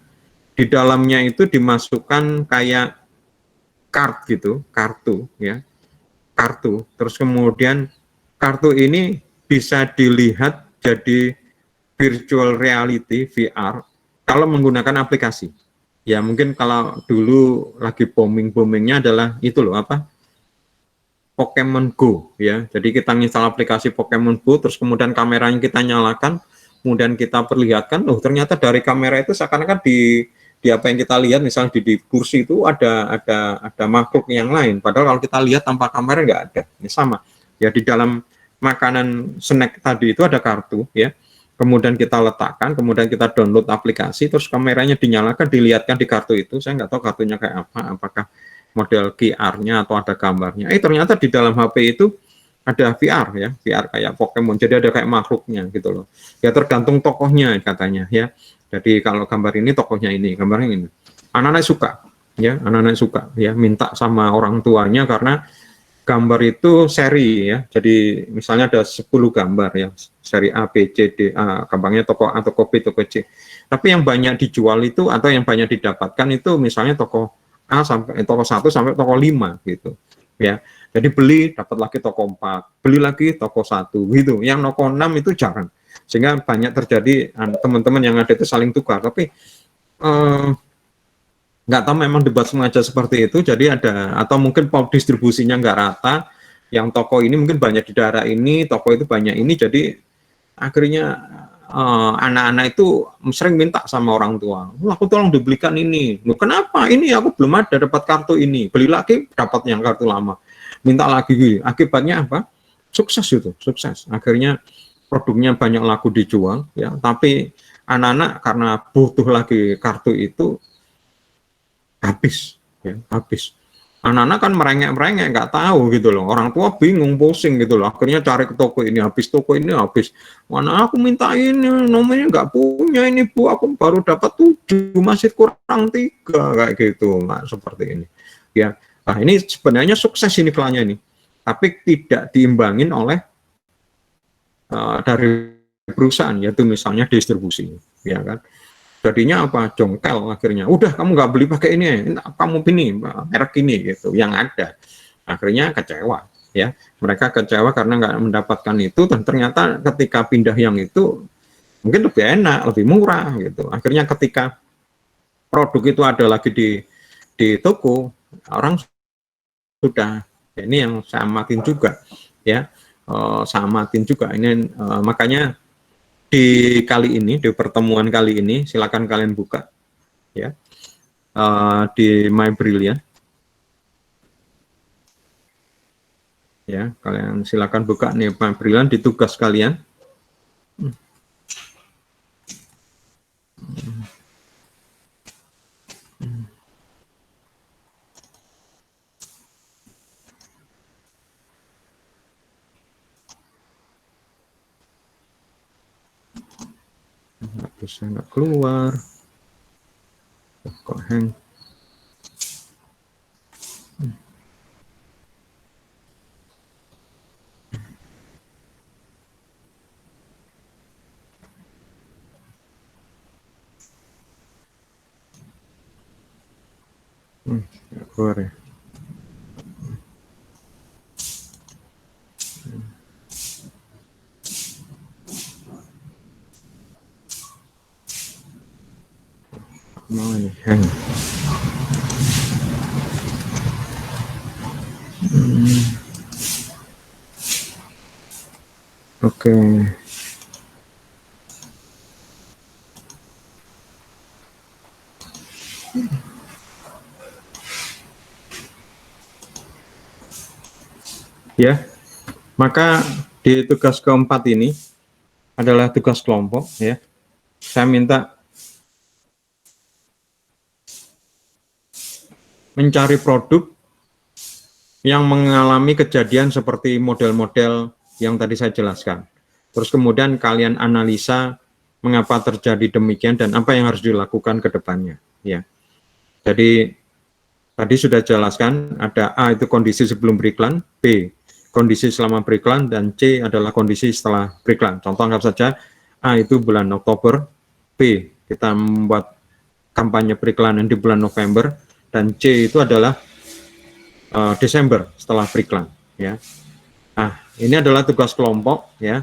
di dalamnya itu dimasukkan kayak kartu, ya, kartu. Terus kemudian kartu ini bisa dilihat jadi virtual reality (VR) kalau menggunakan aplikasi. Ya mungkin kalau dulu lagi boomingnya adalah itu loh apa? Pokemon Go ya. Jadi kita install aplikasi Pokemon Go, terus kemudian kameranya kita nyalakan, kemudian kita perlihatkan, oh ternyata dari kamera itu seakan-akan di apa yang kita lihat, misalnya di kursi itu ada makhluk yang lain. Padahal kalau kita lihat tanpa kamera nggak ada. Ini sama. Ya di dalam makanan snack tadi itu ada kartu ya. Kemudian kita letakkan, kemudian kita download aplikasi, terus kameranya dinyalakan, dilihatkan di kartu itu. Saya nggak tahu kartunya kayak apa, apakah model QR-nya atau ada gambarnya. Ternyata di dalam HP itu ada VR ya, VR kayak Pokemon. Jadi ada kayak makhluknya gitu loh. Ya tergantung tokohnya katanya ya. Jadi kalau gambar ini tokohnya ini, gambarnya ini. Anak-anak suka ya, anak-anak suka ya, minta sama orang tuanya karena gambar itu seri ya. Jadi misalnya ada 10 gambar ya, seri A, B, C, D, A, gampangnya toko A, toko B, toko C. Tapi yang banyak dijual itu atau yang banyak didapatkan itu misalnya toko A sampai toko 1 sampai toko 5 gitu. Ya. Jadi beli dapat lagi toko 4, beli lagi toko 1 gitu. Yang toko 6 itu jarang. Sehingga banyak terjadi teman-teman yang ada itu saling tukar, tapi nggak tahu memang debat sengaja seperti itu, jadi ada, atau mungkin distribusinya nggak rata, yang toko ini mungkin banyak di daerah ini, toko itu banyak ini, jadi akhirnya anak-anak itu sering minta sama orang tua, aku tolong dibelikan ini. Loh, kenapa? Ini aku belum ada dapat kartu ini, beli lagi dapat yang kartu lama, minta lagi. Akibatnya apa? Sukses itu, sukses. Akhirnya produknya banyak laku dijual, ya. Tapi anak-anak karena butuh lagi kartu itu habis, ya, habis. Anak-anak kan merengek-merengek, nggak tahu gitu loh. Orang tua bingung, pusing gitu loh. Akhirnya cari ke toko ini habis. Mana aku minta ini, nomornya nggak punya ini Bu, aku baru dapat 7, masih kurang 3 kayak gitu. Nah, seperti ini. Ya, nah ini sebenarnya sukses ini iklannya ini, tapi tidak diimbangin oleh dari perusahaan, yaitu misalnya distribusi, ya kan. Jadinya apa? Jongkel akhirnya. Udah kamu nggak beli pakai ini, kamu ini merek ini gitu. Yang ada. Akhirnya kecewa, ya. Mereka kecewa karena nggak mendapatkan itu, dan ternyata ketika pindah yang itu mungkin lebih enak, lebih murah gitu. Akhirnya ketika produk itu ada lagi di toko, orang sudah, ini yang saya amatin juga. ya, saya amatin juga ini, makanya di pertemuan kali ini silakan kalian buka ya, di My Brilliant ya, kalian silakan buka nih My Brilliant di tugas kalian. Nggak keluar, kok hang. Nggak keluar ya. Mau nih hang. Oke. Ya, maka di tugas keempat ini adalah tugas kelompok ya. Saya minta mencari produk yang mengalami kejadian seperti model-model yang tadi saya jelaskan. Terus kemudian kalian analisa mengapa terjadi demikian dan apa yang harus dilakukan ke depannya ya. Jadi tadi sudah jelaskan, ada A itu kondisi sebelum beriklan, B kondisi selama beriklan, dan C adalah kondisi setelah beriklan. Contoh anggap saja A itu bulan Oktober, B kita membuat kampanye periklanan di bulan November, dan C itu adalah Desember setelah beriklan ya. Nah, ini adalah tugas kelompok ya.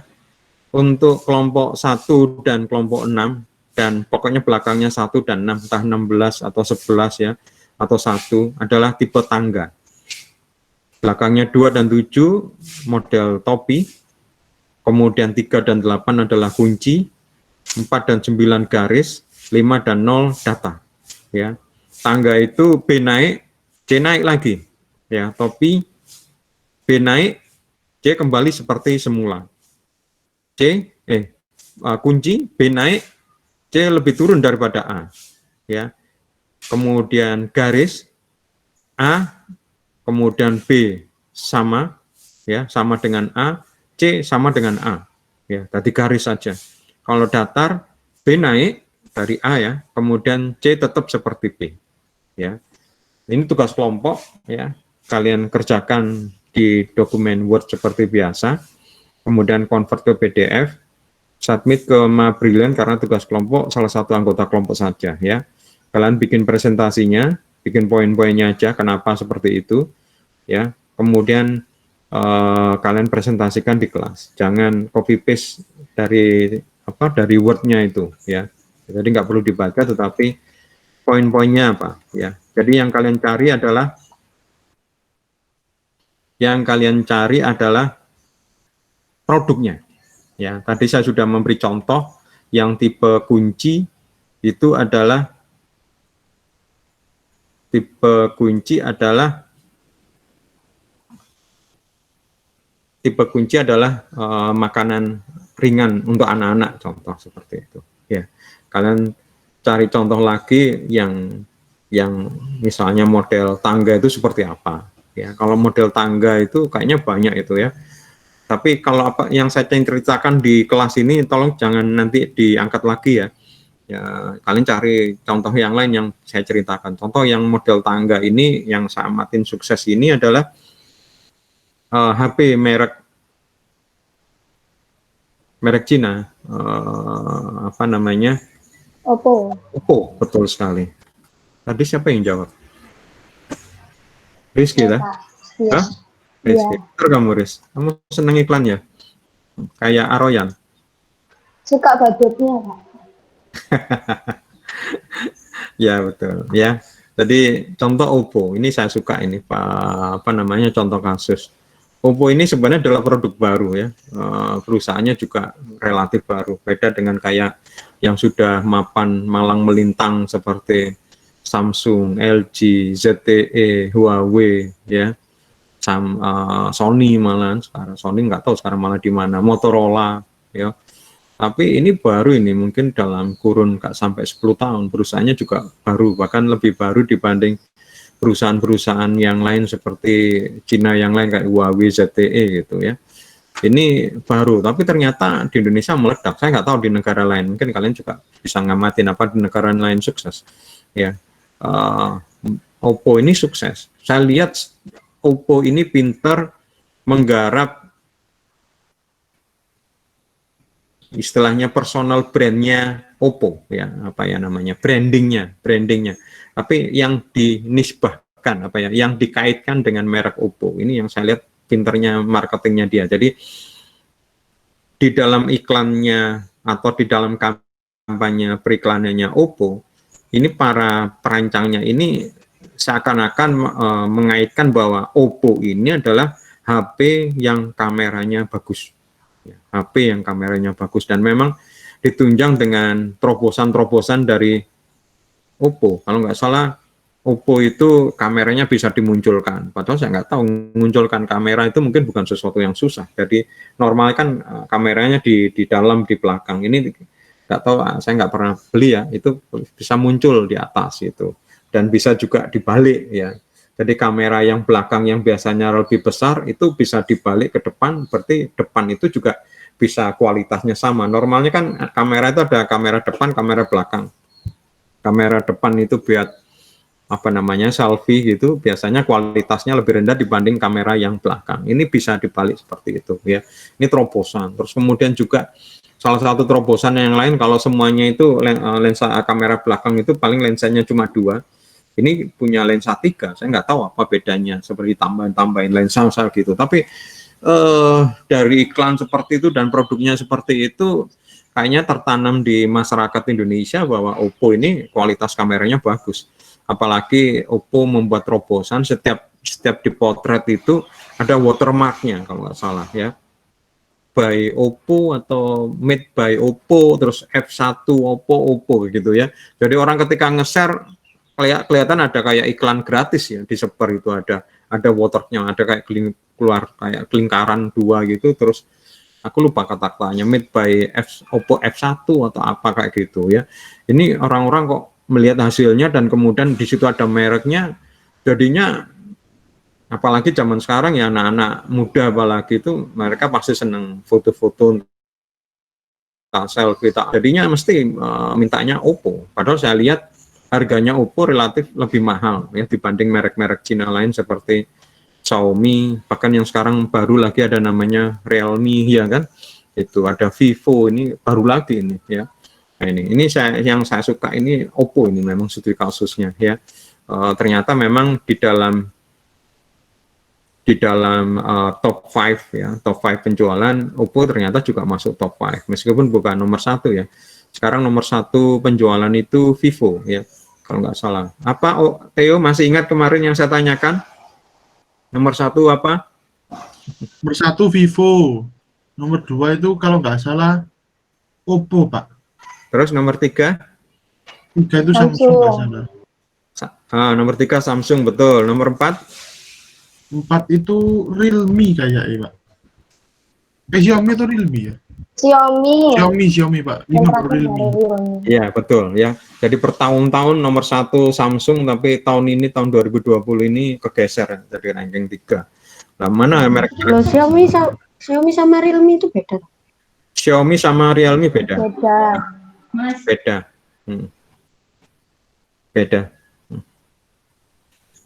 Untuk kelompok 1 dan kelompok 6, dan pokoknya belakangnya 1 dan 6, entah 16 atau 11 ya, atau 1 adalah tipe tangga. Belakangnya 2 dan 7 model topi, kemudian 3 dan 8 adalah kunci, 4 dan 9 garis, 5 dan 0 data. Ya. Tangga itu B naik, C naik lagi. Ya, topi B naik, C kembali seperti semula. Kunci B naik, C lebih turun daripada A. Ya. Kemudian garis A, kemudian B sama ya, sama dengan A, C sama dengan A. Ya, tadi garis saja. Kalau datar B naik dari A ya, kemudian C tetap seperti B. Ya. Ini tugas kelompok ya. Kalian kerjakan di dokumen Word seperti biasa. Kemudian convert ke PDF, submit ke My Brilliant karena tugas kelompok salah satu anggota kelompok saja ya. Kalian bikin presentasinya, bikin poin-poinnya aja kenapa seperti itu ya. Kemudian kalian presentasikan di kelas. Jangan copy paste dari Word-nya itu ya. Jadi nggak perlu dibaca, tetapi poin-poinnya apa ya. Jadi yang kalian cari adalah produknya. Ya, tadi saya sudah memberi contoh yang tipe kunci itu adalah makanan ringan untuk anak-anak, contoh seperti itu. Ya, kalian cari contoh lagi yang misalnya model tangga itu seperti apa. Ya, kalau model tangga itu kayaknya banyak itu ya. Tapi kalau apa yang saya ceritakan di kelas ini, tolong jangan nanti diangkat lagi ya. Ya, kalian cari contoh yang lain yang saya ceritakan. Contoh yang model tangga ini yang saya amatin sukses ini adalah HP merek Cina, apa namanya? Oppo. Oppo, betul sekali. Tadi siapa yang jawab? Rizky ya? Iya. Rizky, betul kamu Riz. Kamu seneng iklan ya? Kayak Aroyan. Suka budgetnya, Pak. Ya betul ya. Jadi contoh Oppo ini saya suka ini Pak, apa namanya, contoh kasus. Oppo ini sebenarnya adalah produk baru ya. Perusahaannya juga relatif baru, beda dengan kayak yang sudah mapan malang melintang seperti Samsung, LG, ZTE, Huawei, ya, Sony malah sekarang. Sony nggak tahu sekarang malah di mana, Motorola, ya. Tapi ini baru, ini mungkin dalam kurun nggak sampai 10 tahun, perusahaannya juga baru, bahkan lebih baru dibanding perusahaan-perusahaan yang lain seperti Cina yang lain kayak Huawei, ZTE gitu ya. Ini baru, tapi ternyata di Indonesia meledak. Saya nggak tahu di negara lain, mungkin kalian juga bisa ngamatin apa di negara lain sukses. Ya, Oppo ini sukses. Saya lihat Oppo ini pinter menggarap istilahnya personal brandnya Oppo, ya, apa ya namanya, brandingnya. Tapi yang dinisbahkan, apa ya, yang dikaitkan dengan merek Oppo. Ini yang saya lihat pinternya marketingnya dia. Jadi di dalam iklannya atau di dalam kampanye periklanannya Oppo, ini para perancangnya ini seakan-akan mengaitkan bahwa Oppo ini adalah HP yang kameranya bagus. Ya, HP yang kameranya bagus, dan memang ditunjang dengan terobosan-terobosan dari Oppo. Kalau nggak salah, Oppo itu kameranya bisa dimunculkan. Padahal saya nggak tahu, mengunculkan kamera itu mungkin bukan sesuatu yang susah. Jadi normal kan kameranya di dalam, di belakang. Ini nggak tahu, saya nggak pernah beli ya. Itu bisa muncul di atas itu, dan bisa juga dibalik ya. Jadi kamera yang belakang yang biasanya lebih besar itu bisa dibalik ke depan, berarti depan itu juga bisa kualitasnya sama. Normalnya kan kamera itu ada kamera depan, kamera belakang. Kamera depan itu buat apa namanya, selfie gitu, biasanya kualitasnya lebih rendah dibanding kamera yang belakang. Ini bisa dibalik seperti itu ya. Ini terobosan. Terus kemudian juga salah satu terobosan yang lain, kalau semuanya itu lensa kamera belakang itu paling lensanya cuma 2. Ini punya lensa 3, saya nggak tahu apa bedanya, seperti tambahin lensa misal gitu. Tapi dari iklan seperti itu dan produknya seperti itu, kayaknya tertanam di masyarakat Indonesia bahwa Oppo ini kualitas kameranya bagus. Apalagi Oppo membuat terobosan, setiap dipotret itu ada watermarknya kalau nggak salah ya. By Oppo atau made by Oppo, terus F1 Oppo gitu ya. Jadi orang ketika nge-share, kelihatan ada kayak iklan gratis ya, disebar itu ada waternya, ada kayak keluar kayak lingkaran 2 gitu, terus aku lupa kata-katanya, made by Oppo F1 atau apa kayak gitu ya. Ini orang-orang kok melihat hasilnya dan kemudian di situ ada mereknya, jadinya apalagi zaman sekarang ya, anak-anak muda apalagi itu mereka pasti seneng foto-foto, selfie, jadinya mesti mintanya Oppo. Padahal saya lihat harganya Oppo relatif lebih mahal ya dibanding merek-merek Cina lain seperti Xiaomi, bahkan yang sekarang baru lagi ada namanya Realme ya kan, itu ada Vivo, ini baru lagi ini ya. Nah, ini yang saya suka ini Oppo ini memang studi kasusnya ya. Ternyata memang di dalam top 5 ya, top 5 penjualan Oppo ternyata juga masuk top 5 meskipun bukan nomor 1 ya. Sekarang nomor 1 penjualan itu Vivo ya, kalau nggak salah. Apa Theo masih ingat kemarin yang saya tanyakan? Nomor 1 apa? Nomor 1 Vivo, nomor 2 itu kalau nggak salah Oppo, Pak. Terus nomor 3? 3 itu Samsung nggak salah. Nomor 3 Samsung, betul. Nomor 4? 4 itu Realme kayaknya, Pak. Xiaomi atau Realme ya? Xiaomi, Pak. Ini nomor Realme. Iya, betul ya. Jadi per tahun-tahun nomor 1 Samsung, tapi tahun ini, tahun 2020 ini kegeser ya, dari ranking 3. Nah, mana merek? Xiaomi sama Realme itu beda. Xiaomi sama Realme beda. Beda. Beda.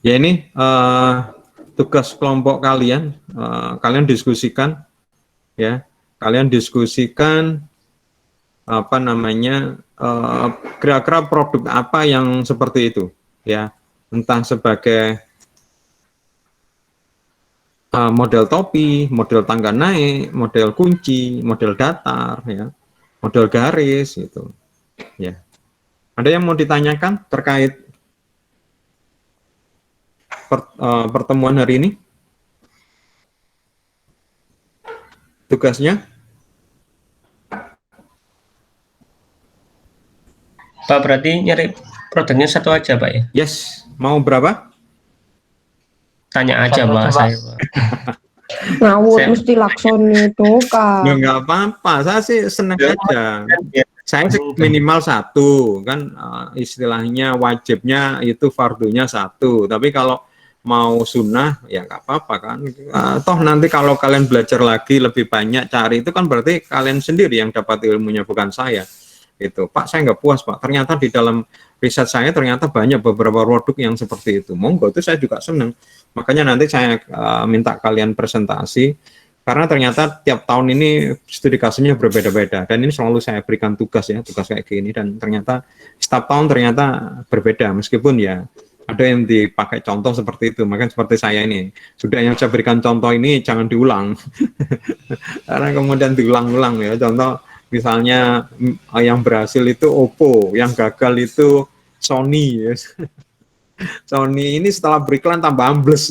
Ya ini tugas kelompok kalian, kalian diskusikan ya. Kalian diskusikan apa namanya, kira-kira produk apa yang seperti itu ya, entah sebagai model topi, model tangga naik, model kunci, model datar ya, model garis gitu ya. Ada yang mau ditanyakan terkait pertemuan hari ini? tugasnya? Pak, berarti nyari produknya satu aja Pak ya? Yes, mau berapa? Tanya aja Satu Pak, aja, Pak. saya Pak. Ngawur Saya- mesti laksoni itu Ya kan. nggak apa-apa, saya sih senang Ya, aja. Ya, Saya sih minimal satu, kan istilahnya wajibnya itu fardunya satu. Tapi kalau mau sunnah ya nggak apa-apa kan. Toh nanti kalau kalian belajar lagi lebih banyak cari itu kan berarti kalian sendiri yang dapat ilmunya, bukan saya. Itu Pak, saya nggak puas Pak. Ternyata di dalam riset saya ternyata banyak beberapa produk yang seperti itu. Monggo, itu saya juga senang. Makanya nanti saya minta kalian presentasi. Karena ternyata tiap tahun ini studi kasusnya berbeda-beda, dan ini selalu saya berikan tugas ya, tugas kayak gini, dan ternyata setiap tahun ternyata berbeda, meskipun ya ada yang dipakai contoh seperti itu. Makanya seperti saya ini, sudah yang saya berikan contoh ini jangan diulang, karena kemudian diulang-ulang ya. Contoh misalnya yang berhasil itu Oppo, yang gagal itu Sony ya. Sony ini setelah beriklan tambah ambles.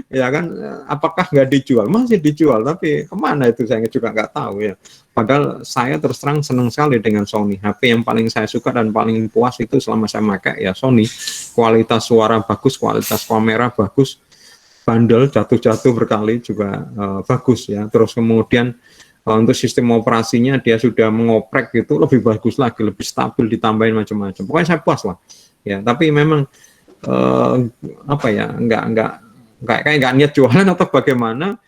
Ya kan, apakah nggak dijual? Masih dijual, tapi kemana itu saya juga nggak tahu ya. Padahal saya terus terang senang sekali dengan Sony. HP yang paling saya suka dan paling puas itu selama saya pakai ya Sony. Kualitas suara bagus, kualitas kamera bagus, bandel jatuh-jatuh berkali juga bagus ya. Terus kemudian untuk sistem operasinya dia sudah mengoprek gitu lebih bagus lagi, lebih stabil, ditambahin macam-macam. Pokoknya saya puas lah. Ya, tapi memang apa ya, nggak niat jualan atau bagaimana,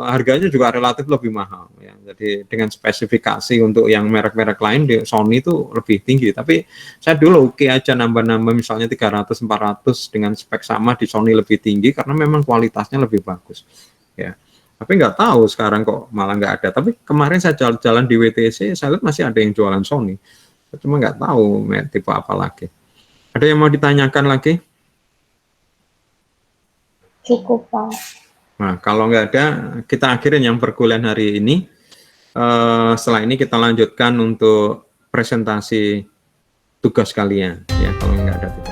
harganya juga relatif lebih mahal ya. Jadi dengan spesifikasi untuk yang merek-merek lain di Sony itu lebih tinggi, tapi saya dulu oke aja nambah-nambah misalnya 300-400 dengan spek sama di Sony lebih tinggi karena memang kualitasnya lebih bagus ya. Tapi nggak tahu sekarang kok malah nggak ada. Tapi kemarin saya jalan-jalan di WTC, saya lihat masih ada yang jualan Sony, cuma nggak tahu tipe apa lagi. Ada yang mau ditanyakan lagi? Cukup Pak. Nah, kalau nggak ada, kita akhirin yang perkuliahan hari ini. Setelah ini kita lanjutkan untuk presentasi tugas kalian. Ya, kalau nggak ada.